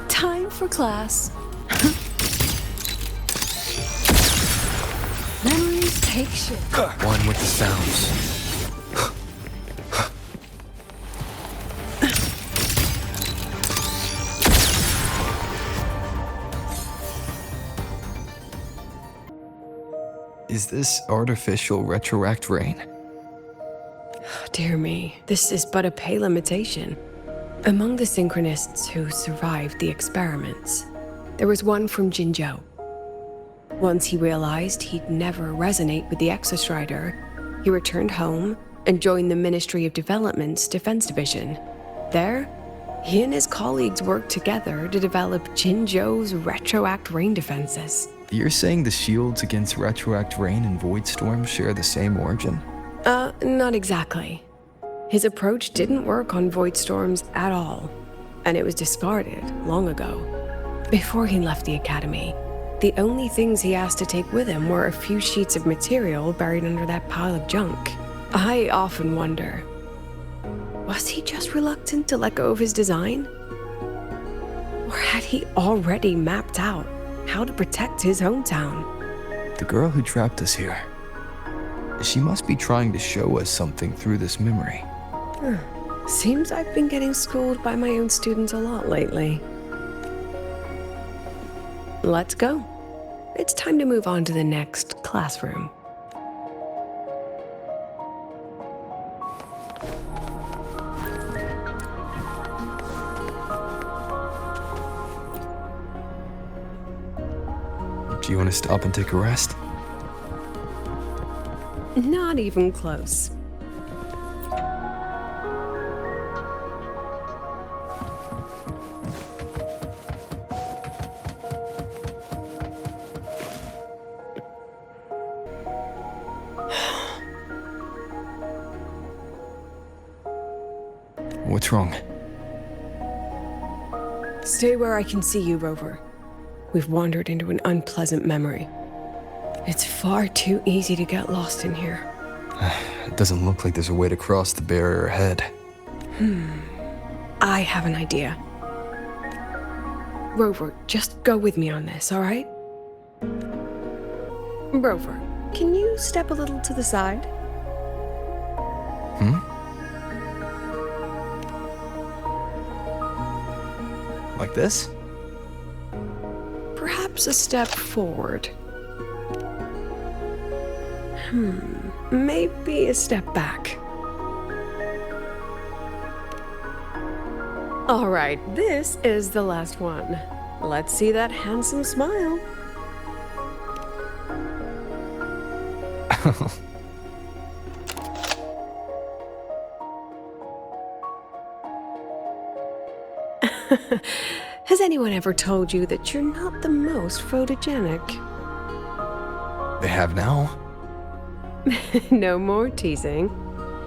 Time for class. Memories take shape. One with the sounds. Is this artificial retroact rain? Dear me, this is but a pale imitation. Among the synchronists who survived the experiments, there was one from Jinzhou. Once he realized he'd never resonate with the Exostrider, he returned home and joined the Ministry of Development's Defense Division. There, he and his colleagues worked together to develop Jinzhou's retroact rain defenses. You're saying the shields against retroact rain and void storms share the same origin? Not exactly. His approach didn't work on void storms at all, and it was discarded long ago. Before he left the Academy, the only things he asked to take with him were a few sheets of material buried under that pile of junk. I often wonder, was he just reluctant to let go of his design? Or had he already mapped out how to protect his hometown? The girl who trapped us here. She must be trying to show us something through this memory. Seems I've been getting schooled by my own students a lot lately. Let's go. It's time to move on to the next classroom. Do you want to stop and take a rest? Not even close. What's wrong? Stay where I can see you, Rover. We've wandered into an unpleasant memory. It's far too easy to get lost in here. It doesn't look like there's a way to cross the barrier ahead. I have an idea. Rover, just go with me on this, all right? Rover, can you step a little to the side? Like this? Perhaps a step forward. Maybe a step back. All right, this is the last one. Let's see that handsome smile. Has anyone ever told you that you're not the most photogenic? They have now? No more teasing.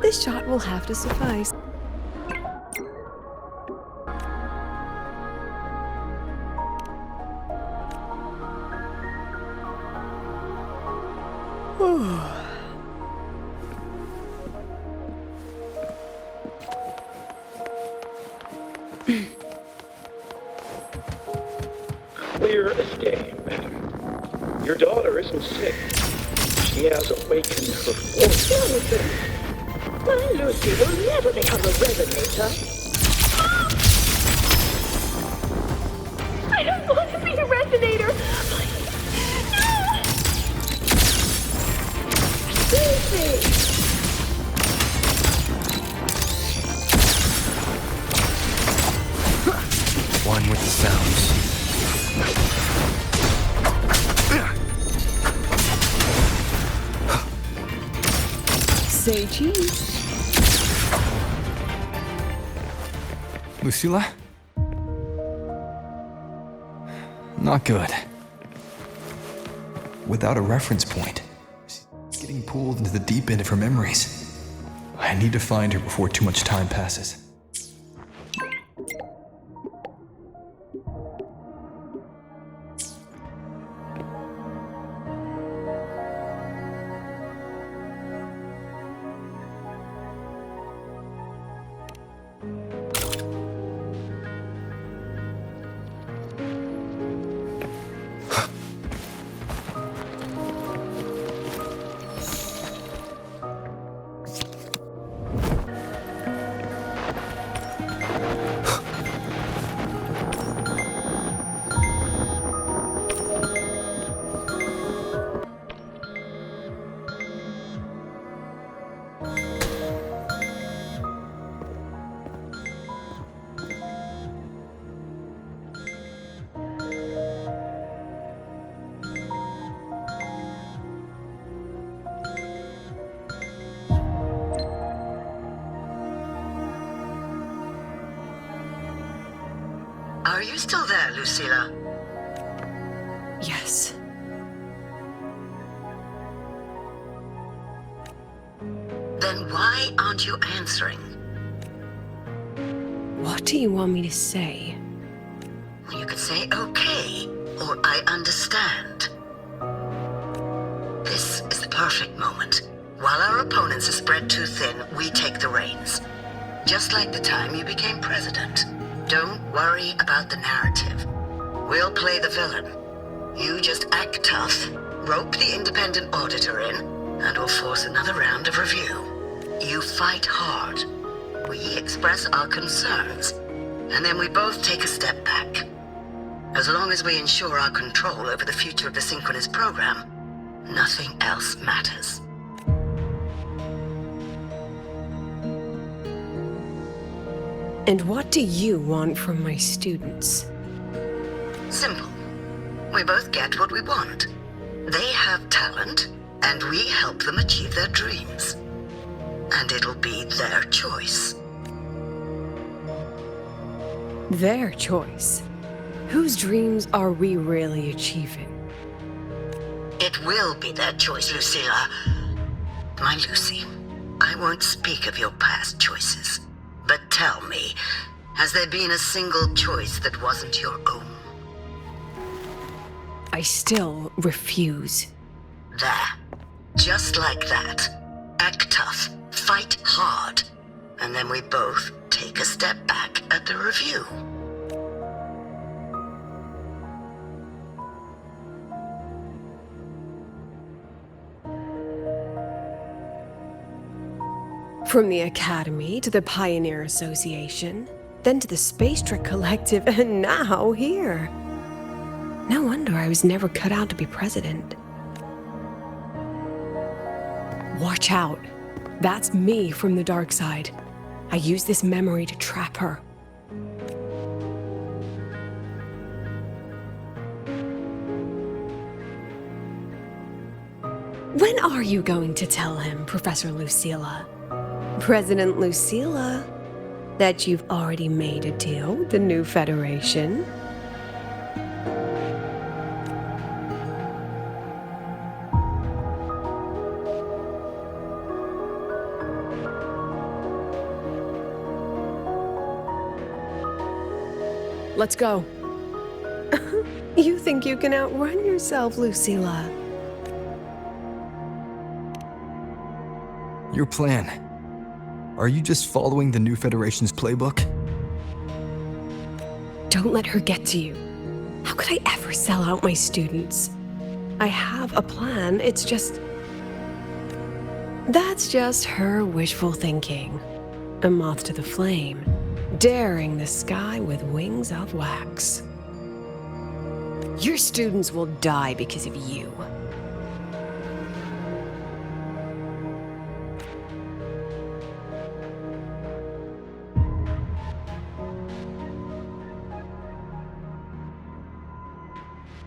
This shot will have to suffice. Clear escape. Your daughter isn't sick. She has awakened her force. Jonathan, my Lucy will never become a resonator. I don't want to be a resonator! Lucy! One with the sounds. Say cheese. Lucila? Not good. Without a reference point, she's getting pulled into the deep end of her memories. I need to find her before too much time passes. Are you still there, Lucila? Yes. Then why aren't you answering? What do you want me to say? You could say okay, or I understand. This is the perfect moment. While our opponents are spread too thin, we take the reins. Just like the time you became president. Don't worry about the narrative. We'll play the villain. You just act tough, rope the independent auditor in, and we'll force another round of review. You fight hard. We express our concerns, and then we both take a step back. As long as we ensure our control over the future of the Synchronous program, nothing else matters. And what do you want from my students? Simple. We both get what we want. They have talent, and we help them achieve their dreams. And it'll be their choice. Their choice? Whose dreams are we really achieving? It will be their choice, Lucila. My Lucy, I won't speak of your past choices. But tell me, has there been a single choice that wasn't your own? I still refuse. There. Just like that. Act tough. Fight hard. And then we both take a step back at the review. From the Academy to the Pioneer Association, then to the Space Trek Collective, and now here. No wonder I was never cut out to be president. Watch out. That's me from the dark side. I use this memory to trap her. When are you going to tell him, Professor Lucila? President Lucila, that you've already made a deal with the new Federation? Let's go. You think you can outrun yourself, Lucila? Your plan. Are you just following the new Federation's playbook? Don't let her get to you. How could I ever sell out my students? I have a plan, it's just... That's just her wishful thinking. A moth to the flame, daring the sky with wings of wax. Your students will die because of you.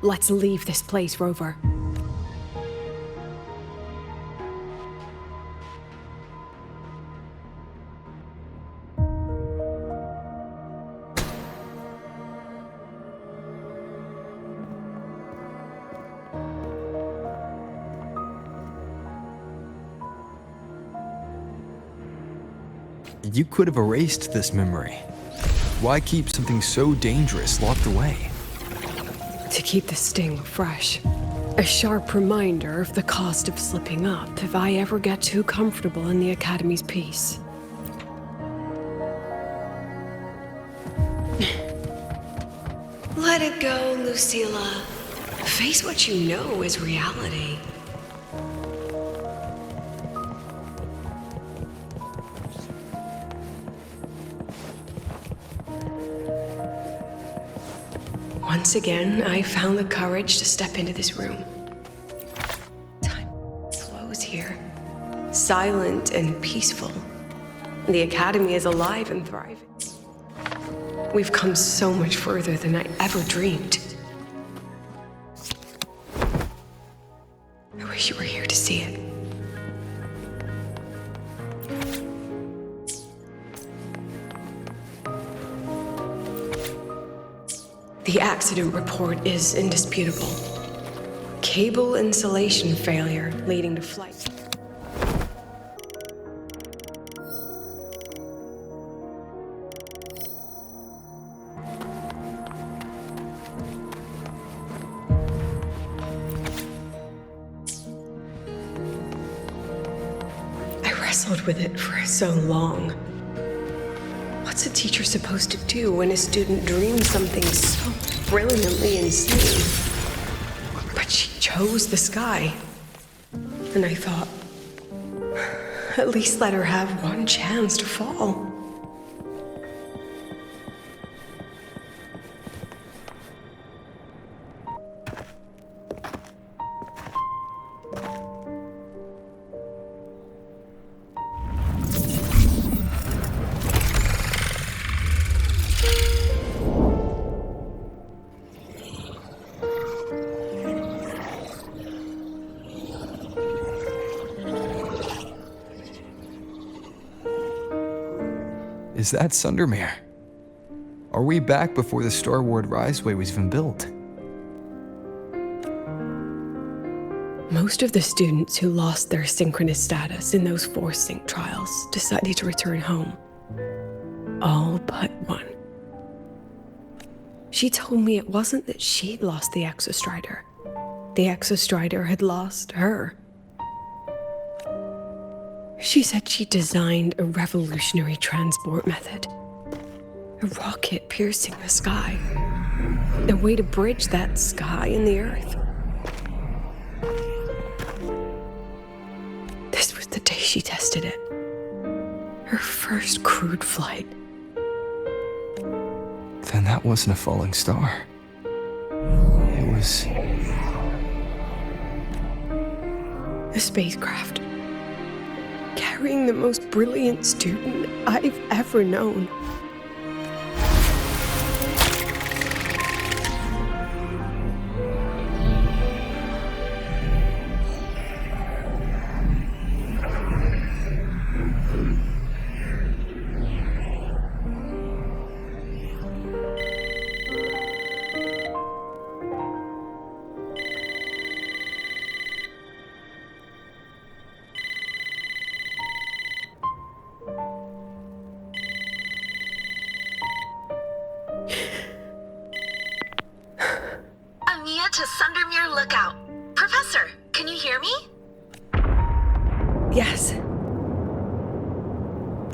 Let's leave this place, Rover. You could have erased this memory. Why keep something so dangerous locked away? To keep the sting fresh. A sharp reminder of the cost of slipping up if I ever get too comfortable in the Academy's peace. Let it go, Lucila. Face what you know is reality. Once again, I found the courage to step into this room. Time slows here. Silent and peaceful. The Academy is alive and thriving. We've come so much further than I ever dreamed. I wish you were here to see it. The accident report is indisputable. Cable insulation failure leading to flight. I wrestled with it for so long. What's a teacher supposed to do when a student dreams something so brilliantly insane? But she chose the sky. And I thought, at least let her have one chance to fall. Is that Sundermere? Are we back before the Star Ward Riseway was even built? Most of the students who lost their synchronous status in those Force Sync trials decided to return home. All but one. She told me it wasn't that she'd lost the Exostrider. The Exostrider had lost her. She said she designed a revolutionary transport method. A rocket piercing the sky. A way to bridge that sky and the earth. This was the day she tested it. Her first crewed flight. Then that wasn't a falling star. It was... a spacecraft. Carrying the most brilliant student I've ever known. Ania to Sundermere Lookout. Professor, can you hear me? Yes.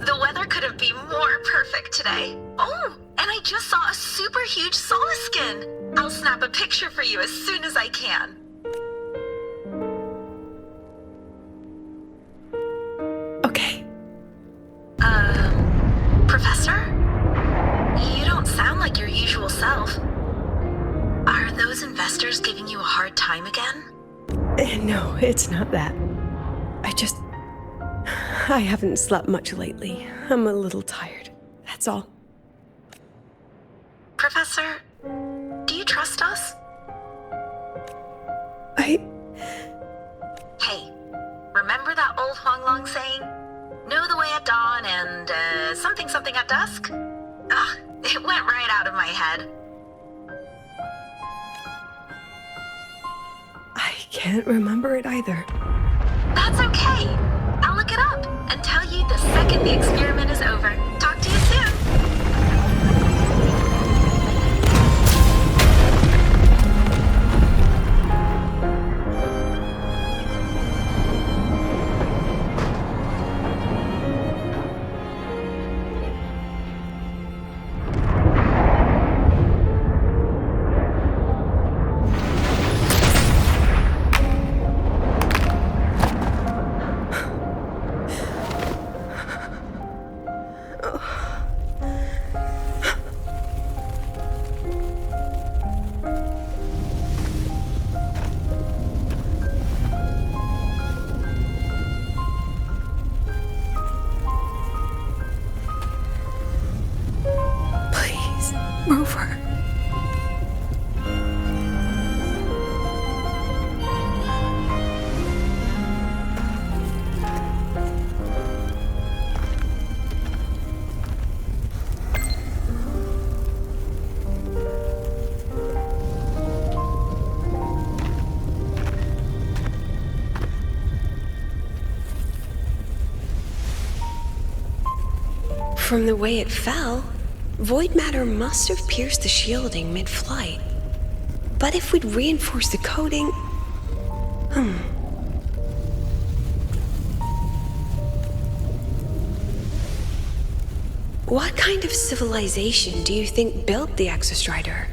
The weather couldn't be more perfect today. Oh, and I just saw a super huge Solaskin. I'll snap a picture for you as soon as I can. Okay. Professor? You don't sound like your usual self. Are those investors giving you a hard time again? No, it's not that. I haven't slept much lately. I'm a little tired. That's all. Professor, do you trust us? Hey, remember that old Huanglong saying? Know the way at dawn and, something at dusk? Ugh, it went right out of my head. I can't remember it either. That's okay. I'll look it up and tell you the second the experiment is over. Talk to you soon. Move her. From the way it fell, void matter must have pierced the shielding mid-flight. But if we'd reinforced the coating... What kind of civilization do you think built the Exostrider?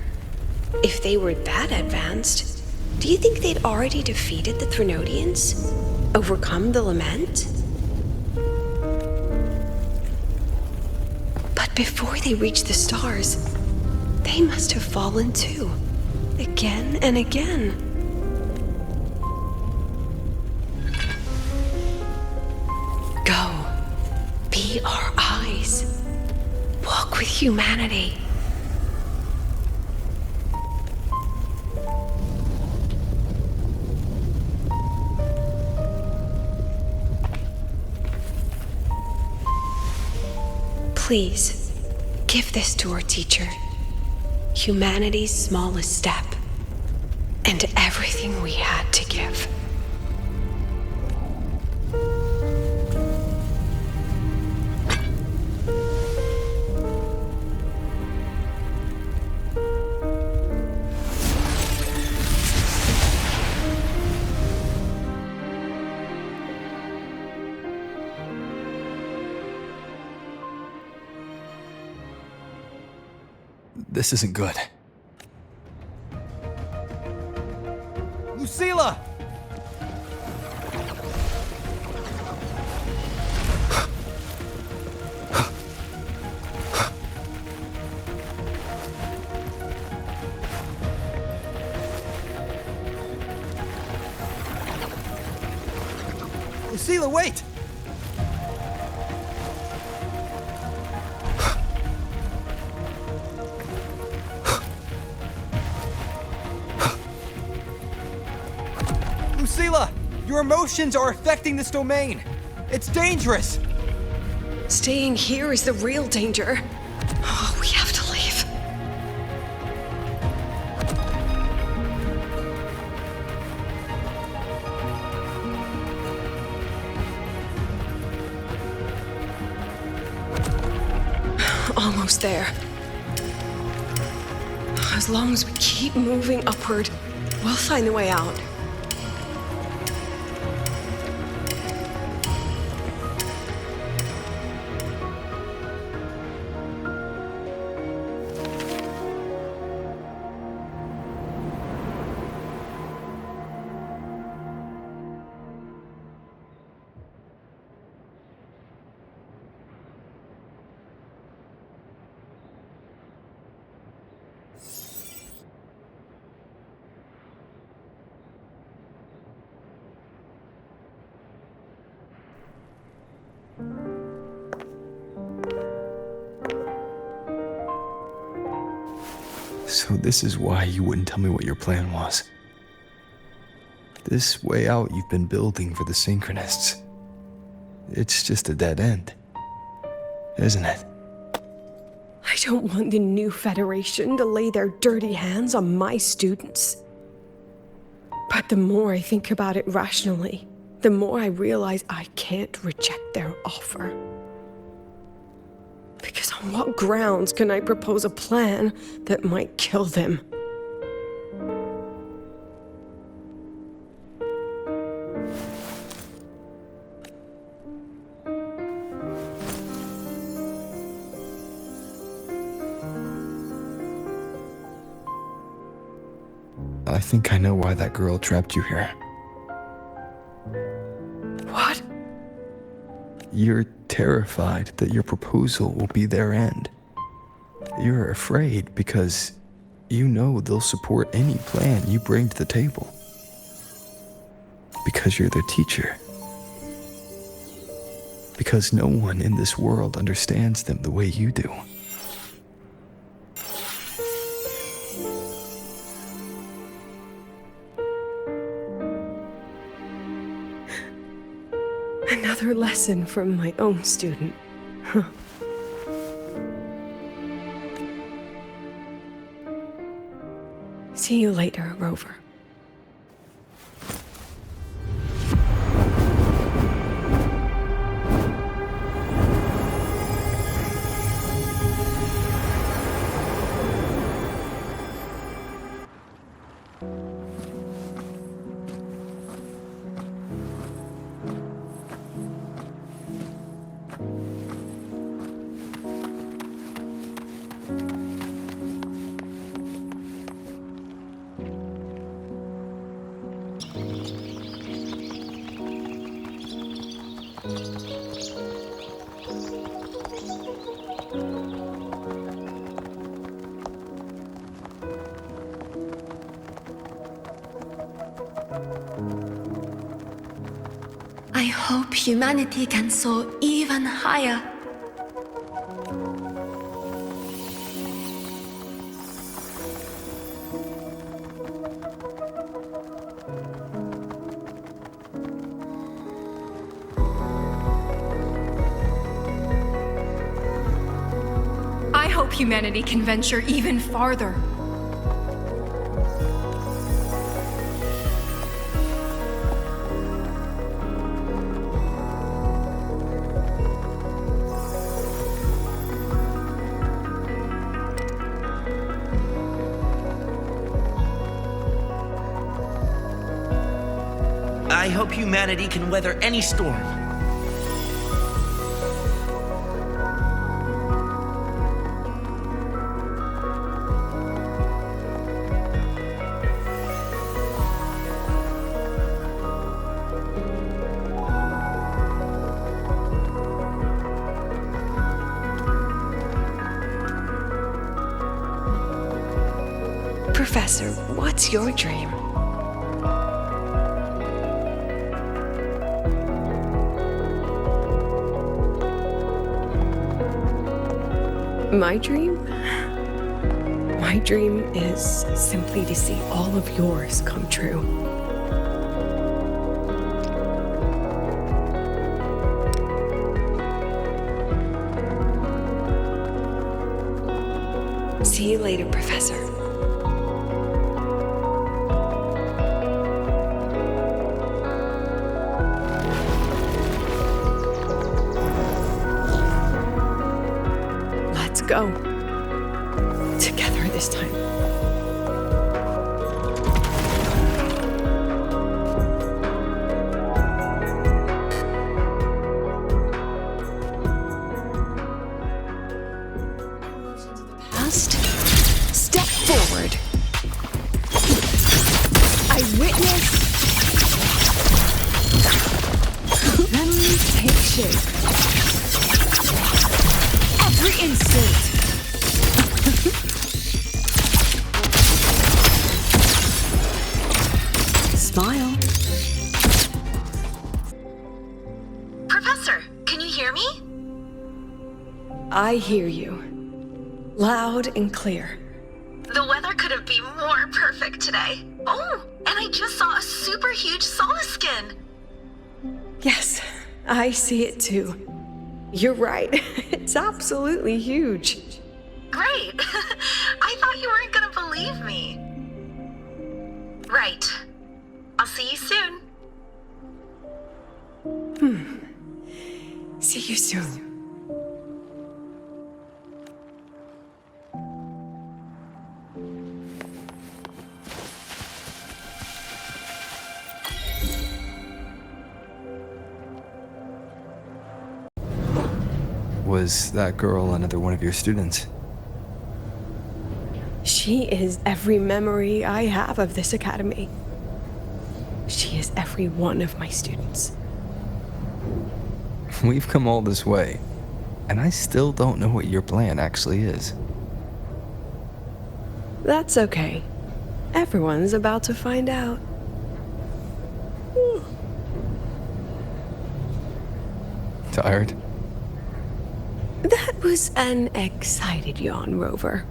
If they were that advanced, do you think they'd already defeated the Threnodians? Overcome the Lament? But before they reached the stars, they must have fallen too. Again and again. Go. Be our eyes. Walk with humanity. Please, give this to our teacher. Humanity's smallest step, and everything we had to give. This isn't good. Lucila! Lucila, wait! Lucila! Your emotions are affecting this domain! It's dangerous! Staying here is the real danger. Oh, we have to leave. Almost there. As long as we keep moving upward, we'll find the way out. So this is why you wouldn't tell me what your plan was. This way out you've been building for the Synchronists. It's just a dead end, isn't it? I don't want the new Federation to lay their dirty hands on my students. But the more I think about it rationally, the more I realize I can't reject their offer. Because on what grounds can I propose a plan that might kill them? I think I know why that girl trapped you here. What? You're terrified that your proposal will be their end. You're afraid because you know they'll support any plan you bring to the table. Because you're their teacher. Because no one in this world understands them the way you do. Another lesson from my own student. Huh. See you later, Rover. I hope humanity can soar even higher. I hope humanity can venture even farther. I hope humanity can weather any storm. Professor, what's your dream? My dream? My dream is simply to see all of yours come true. See you later, Professor. Let's go. Together this time. Past. Step forward. I witness. Memories take shape. Every instant. Smile. Professor, can you hear me? I hear you. Loud and clear. The weather couldn't be more perfect today. Oh, and I just saw a super huge Solaskin. Yes, I see it too. You're right. It's absolutely huge. Great. I thought you weren't gonna believe me. Right. I'll see you soon. See you soon. Was that girl another one of your students? She is every memory I have of this academy. She is every one of my students. We've come all this way, and I still don't know what your plan actually is. That's okay. Everyone's about to find out. Tired? That was an excited yawn, Rover.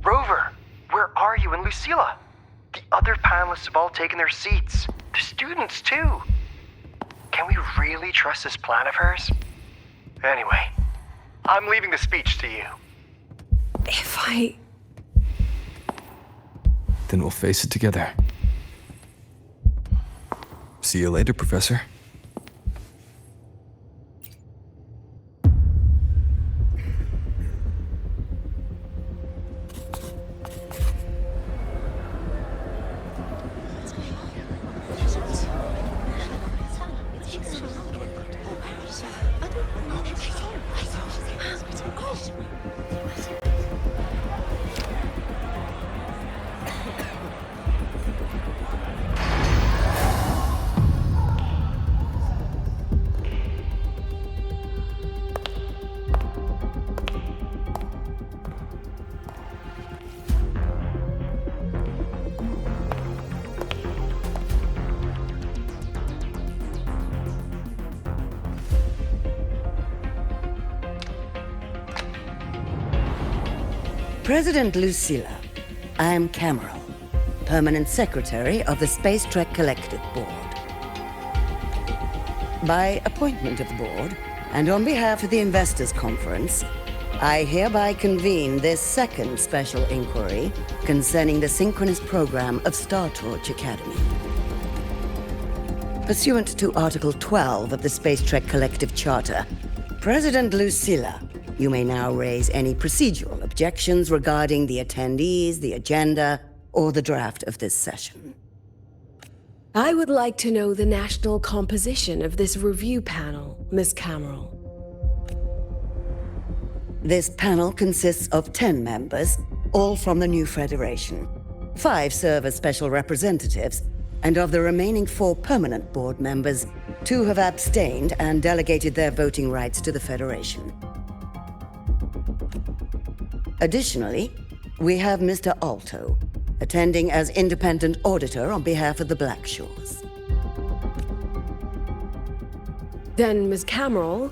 Rover, where are you and Lucila? The other panelists have all taken their seats. The students, too. Can we really trust this plan of hers? Anyway, I'm leaving the speech to you. If I... Then we'll face it together. See you later, Professor. President Lucila, I am Cameron, Permanent Secretary of the Space Trek Collective Board. By appointment of the Board, and on behalf of the Investors Conference, I hereby convene this second special inquiry concerning the synchronous program of Star Torch Academy. Pursuant to Article 12 of the Space Trek Collective Charter, President Lucila, you may now raise any procedural objections regarding the attendees, the agenda, or the draft of this session. I would like to know the national composition of this review panel, Ms. Cameron. This panel consists of 10 members, all from the new Federation. 5 serve as special representatives, and of the remaining 4 permanent board members, 2 have abstained and delegated their voting rights to the Federation. Additionally, we have Mr. Alto, attending as independent auditor on behalf of the Black Shores. Then, Ms. Cameron,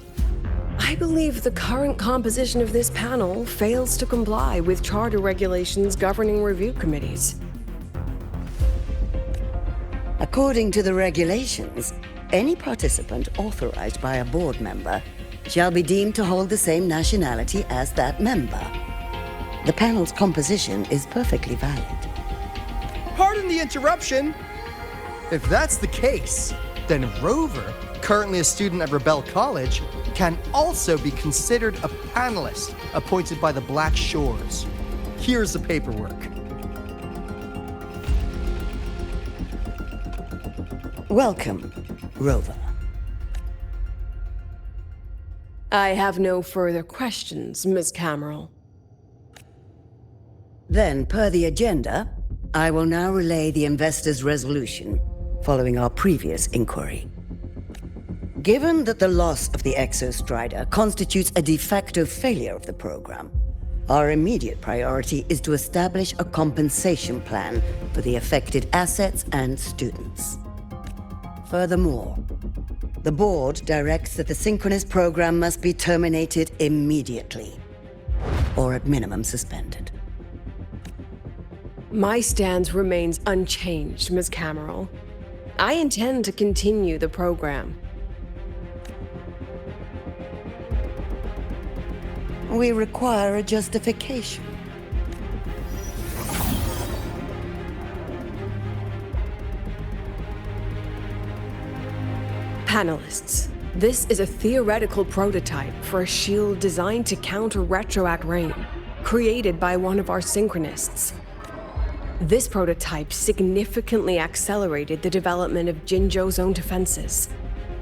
I believe the current composition of this panel fails to comply with charter regulations governing review committees. According to the regulations, any participant authorized by a board member shall be deemed to hold the same nationality as that member. The panel's composition is perfectly valid. Pardon the interruption. If that's the case, then Rover, currently a student at Rebel College, can also be considered a panelist appointed by the Black Shores. Here's the paperwork. Welcome, Rover. I have no further questions, Ms. Cameron. Then, per the agenda, I will now relay the investors' resolution following our previous inquiry. Given that the loss of the Exostrider constitutes a de facto failure of the program, our immediate priority is to establish a compensation plan for the affected assets and students. Furthermore, the board directs that the synchronous program must be terminated immediately, or at minimum suspended. My stance remains unchanged, Ms. Cameron. I intend to continue the program. We require a justification. Panelists, this is a theoretical prototype for a shield designed to counter retroact rain, created by one of our synchronists. This prototype significantly accelerated the development of Jinzhou's own defenses.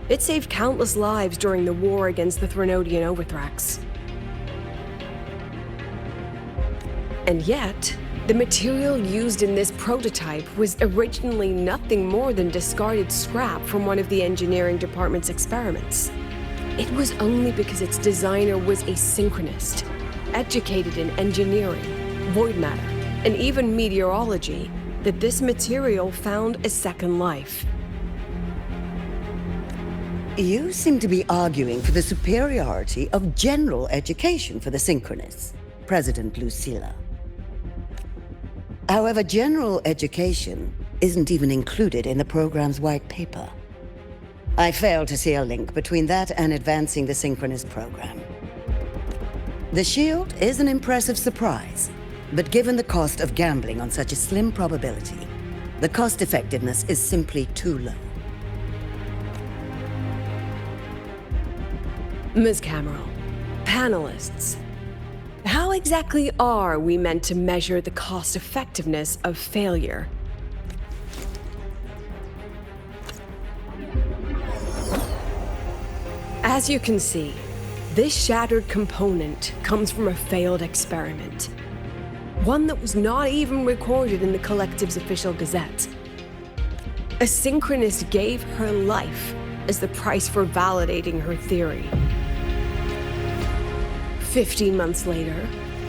It saved countless lives during the war against the Threnodian Overthrax. And yet, the material used in this prototype was originally nothing more than discarded scrap from one of the engineering department's experiments. It was only because its designer was a synchronist, educated in engineering, void matter, and even meteorology, that this material found a second life. You seem to be arguing for the superiority of general education for the synchronists, President Lucila. However, general education isn't even included in the program's white paper. I fail to see a link between that and advancing the synchronous program. The shield is an impressive surprise, but given the cost of gambling on such a slim probability, the cost effectiveness is simply too low. Ms. Cameron, panelists, how exactly are we meant to measure the cost effectiveness of failure? As you can see, this shattered component comes from a failed experiment. One that was not even recorded in the Collective's official gazette. A synchronist gave her life as the price for validating her theory. 15 months later,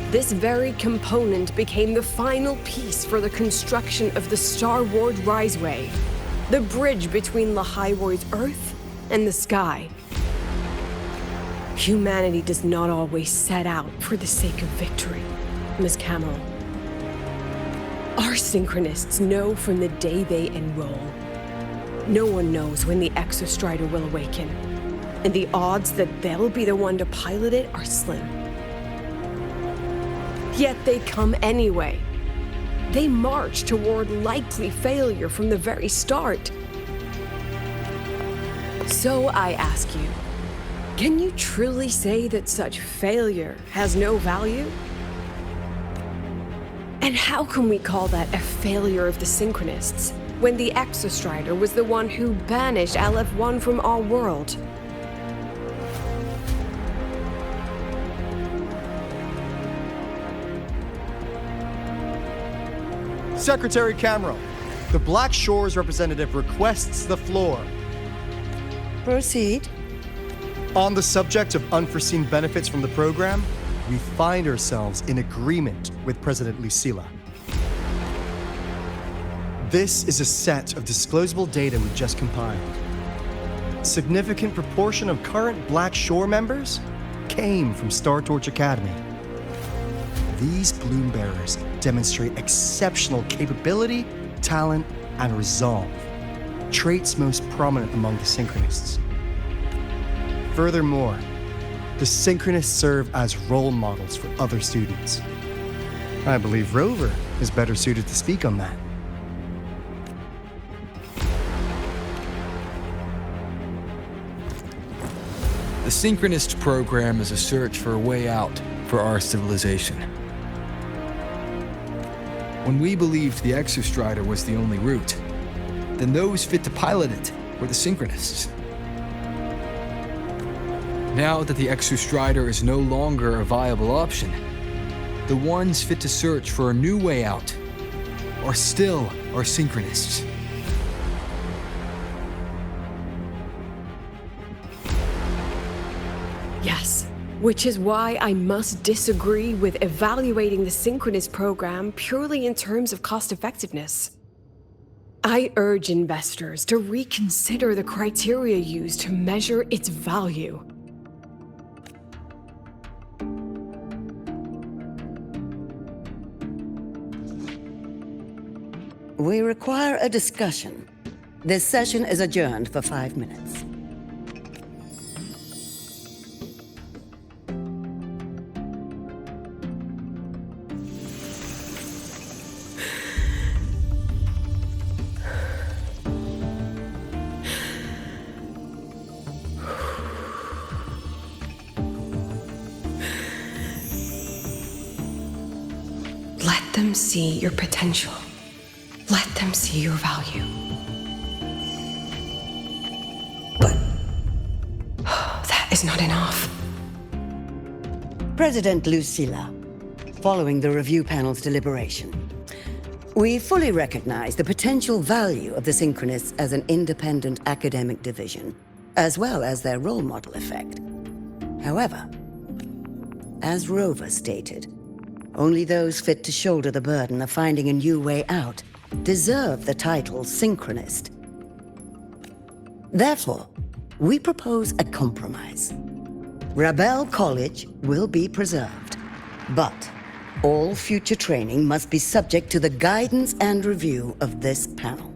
this very component became the final piece for the construction of the Star Ward Riseway, the bridge between Lahaiwoi's Earth and the sky. Humanity does not always set out for the sake of victory, Ms. Cameron. Our synchronists know from the day they enroll. No one knows when the Exostrider will awaken, and the odds that they'll be the one to pilot it are slim. Yet they come anyway. They march toward likely failure from the very start. So I ask you, can you truly say that such failure has no value? And how can we call that a failure of the Synchronists, when the Exostrider was the one who banished LF1 from our world? Secretary Cameron, the Black Shores representative requests the floor. Proceed. On the subject of unforeseen benefits from the program, we find ourselves in agreement with President Lucila. This is a set of disclosable data we just compiled. Significant proportion of current Black Shore members came from Star Torch Academy. These bloom bearers demonstrate exceptional capability, talent, and resolve, traits most prominent among the Synchronists. Furthermore, the Synchronists serve as role models for other students. I believe Rover is better suited to speak on that. The Synchronist program is a search for a way out for our civilization. When we believed the Exostrider was the only route, then those fit to pilot it were the Synchronists. Now that the Exostrider is no longer a viable option, the ones fit to search for a new way out are still our Synchronists. Yes, which is why I must disagree with evaluating the Synchronist program purely in terms of cost effectiveness. I urge investors to reconsider the criteria used to measure its value. We require a discussion. This session is adjourned for 5 minutes. Let them see your potential. Let them see your value. But that is not enough. President Lucila, following the review panel's deliberation, we fully recognize the potential value of the Synchronists as an independent academic division, as well as their role model effect. However, as Rover stated, only those fit to shoulder the burden of finding a new way out deserve the title Synchronist. Therefore, we propose a compromise. Rebel College will be preserved, but all future training must be subject to the guidance and review of this panel.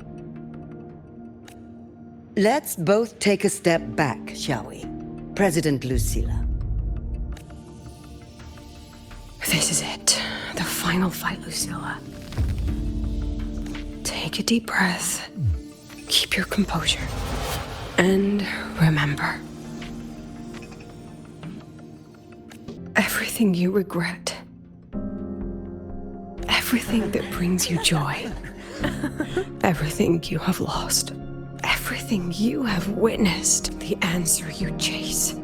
Let's both take a step back, shall we? President Lucila. This is it. The final fight, Lucila. Take a deep breath. Keep your composure. And remember, everything you regret, everything that brings you joy, everything you have lost, everything you have witnessed, the answer you chase.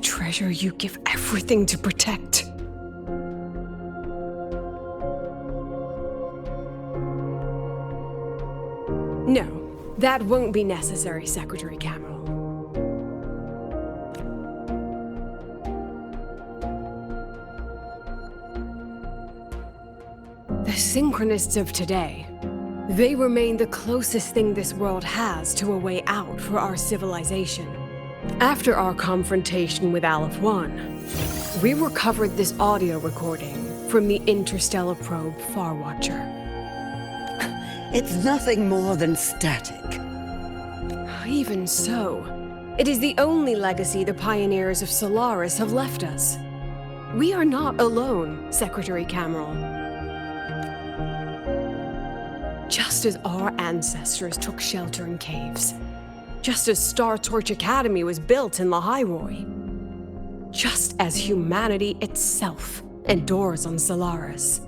Treasure you give everything to protect. No, that won't be necessary, Secretary Cameron. The Synchronists of today, they remain the closest thing this world has to a way out for our civilization. After our confrontation with Aleph 1, we recovered this audio recording from the interstellar probe Farwatcher. It's nothing more than static. Even so, it is the only legacy the pioneers of Solaris have left us. We are not alone, Secretary Cameron. Just as our ancestors took shelter in caves, just as Star Torch Academy was built in Lahairoi, just as humanity itself endures on Solaris,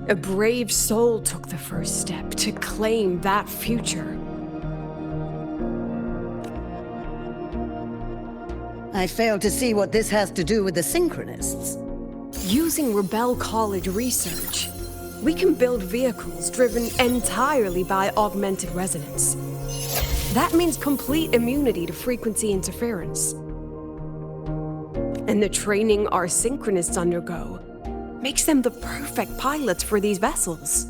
a brave soul took the first step to claim that future. I fail to see what this has to do with the Synchronists. Using Rebel College research, we can build vehicles driven entirely by augmented resonance. That means complete immunity to frequency interference. And the training our Synchronists undergo makes them the perfect pilots for these vessels.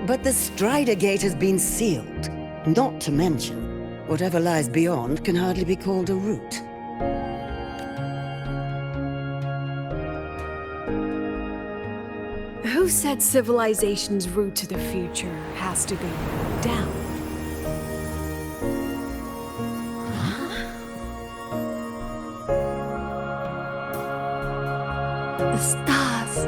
But the Strider Gate has been sealed. Not to mention, whatever lies beyond can hardly be called a route. Who said civilization's route to the future has to go down? The stars.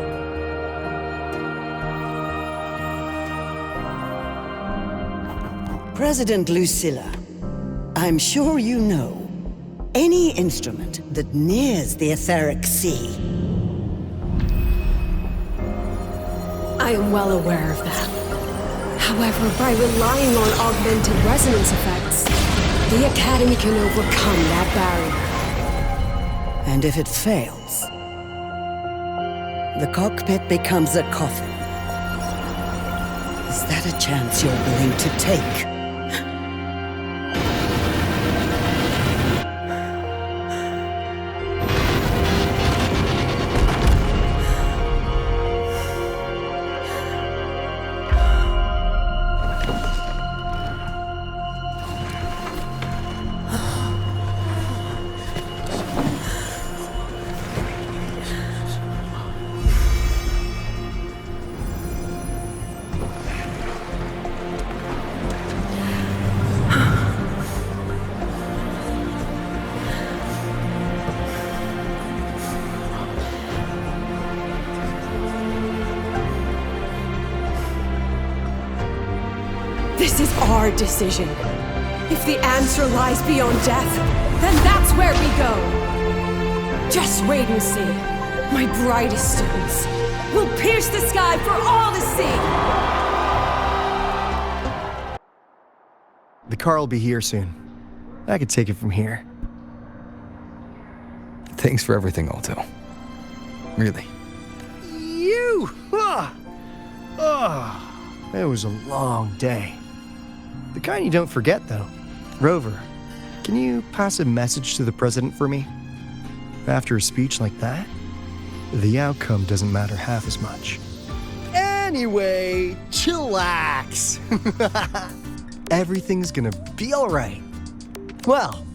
President Lucila, I'm sure you know, any instrument that nears the etheric sea. I am well aware of that. However, by relying on augmented resonance effects, the Academy can overcome that barrier. And if it fails, the cockpit becomes a coffin. Is that a chance you're willing to take? This is our decision. If the answer lies beyond death, then that's where we go. Just wait and see. My brightest students will pierce the sky for all to see. The car will be here soon. I could take it from here. Thanks for everything, Alto. Really. You! It was a long day. The kind you don't forget, though. Rover, can you pass a message to the president for me? After a speech like that, the outcome doesn't matter half as much. Anyway, chillax. Everything's gonna be all right. Well,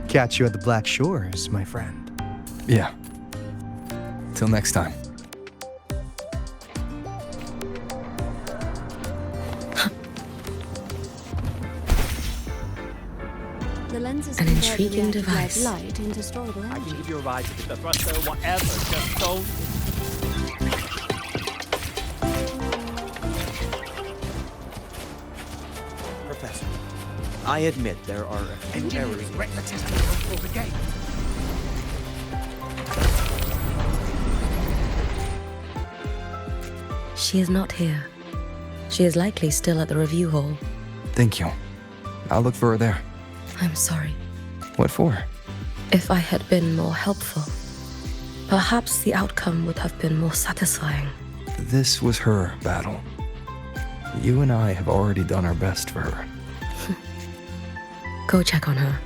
catch you at the Black Shores, my friend. Yeah. Till next time. The lenses An convert intriguing reactive device. light into stored I can energy. give you a ride to the thruster, whatever, just don't. Professor, I admit there are a few errors. She is not here. She is likely still at the review hall. Thank you. I'll look for her there. I'm sorry. What for? If I had been more helpful, perhaps the outcome would have been more satisfying. This was her battle. You and I have already done our best for her. Go check on her.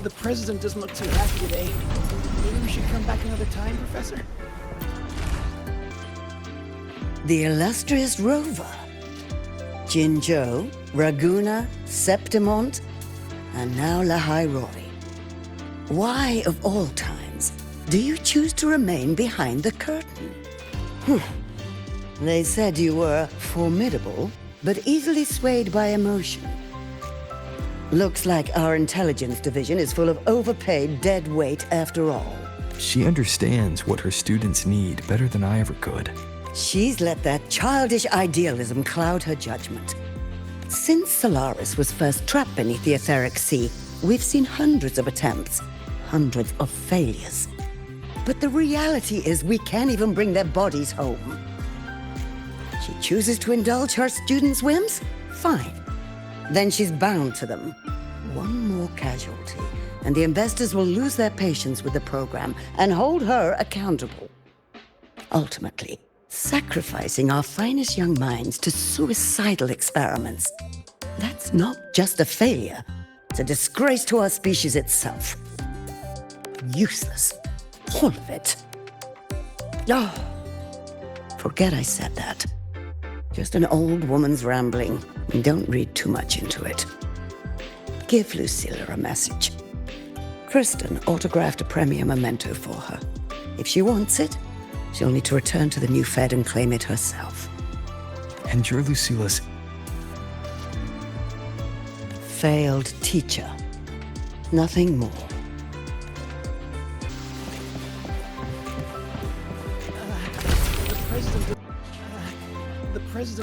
The president doesn't look too happy today. Maybe we should come back another time, Professor? The illustrious rover. Jinzhou, Raguna, Septimont, and now Lahai Roi. Why, of all times, do you choose to remain behind the curtain? They said you were formidable, but easily swayed by emotion. Looks like our intelligence division is full of overpaid dead weight after all. She understands what her students need better than I ever could. She's let that childish idealism cloud her judgment. Since Solaris was first trapped beneath the etheric sea, we've seen hundreds of attempts, hundreds of failures. But the reality is we can't even bring their bodies home. She chooses to indulge her students' whims? Fine. Then she's bound to them. One more casualty, and the investors will lose their patience with the program and hold her accountable. Ultimately, sacrificing our finest young minds to suicidal experiments. That's not just a failure. It's a disgrace to our species itself. Useless. All of it. Oh, forget I said that. Just an old woman's rambling. Don't read too much into it. Give Lucila a message. Kristen autographed a premier memento for her. If she wants it, she'll need to return to the new Fed and claim it herself. And you're Lucila's failed teacher. Nothing more. The president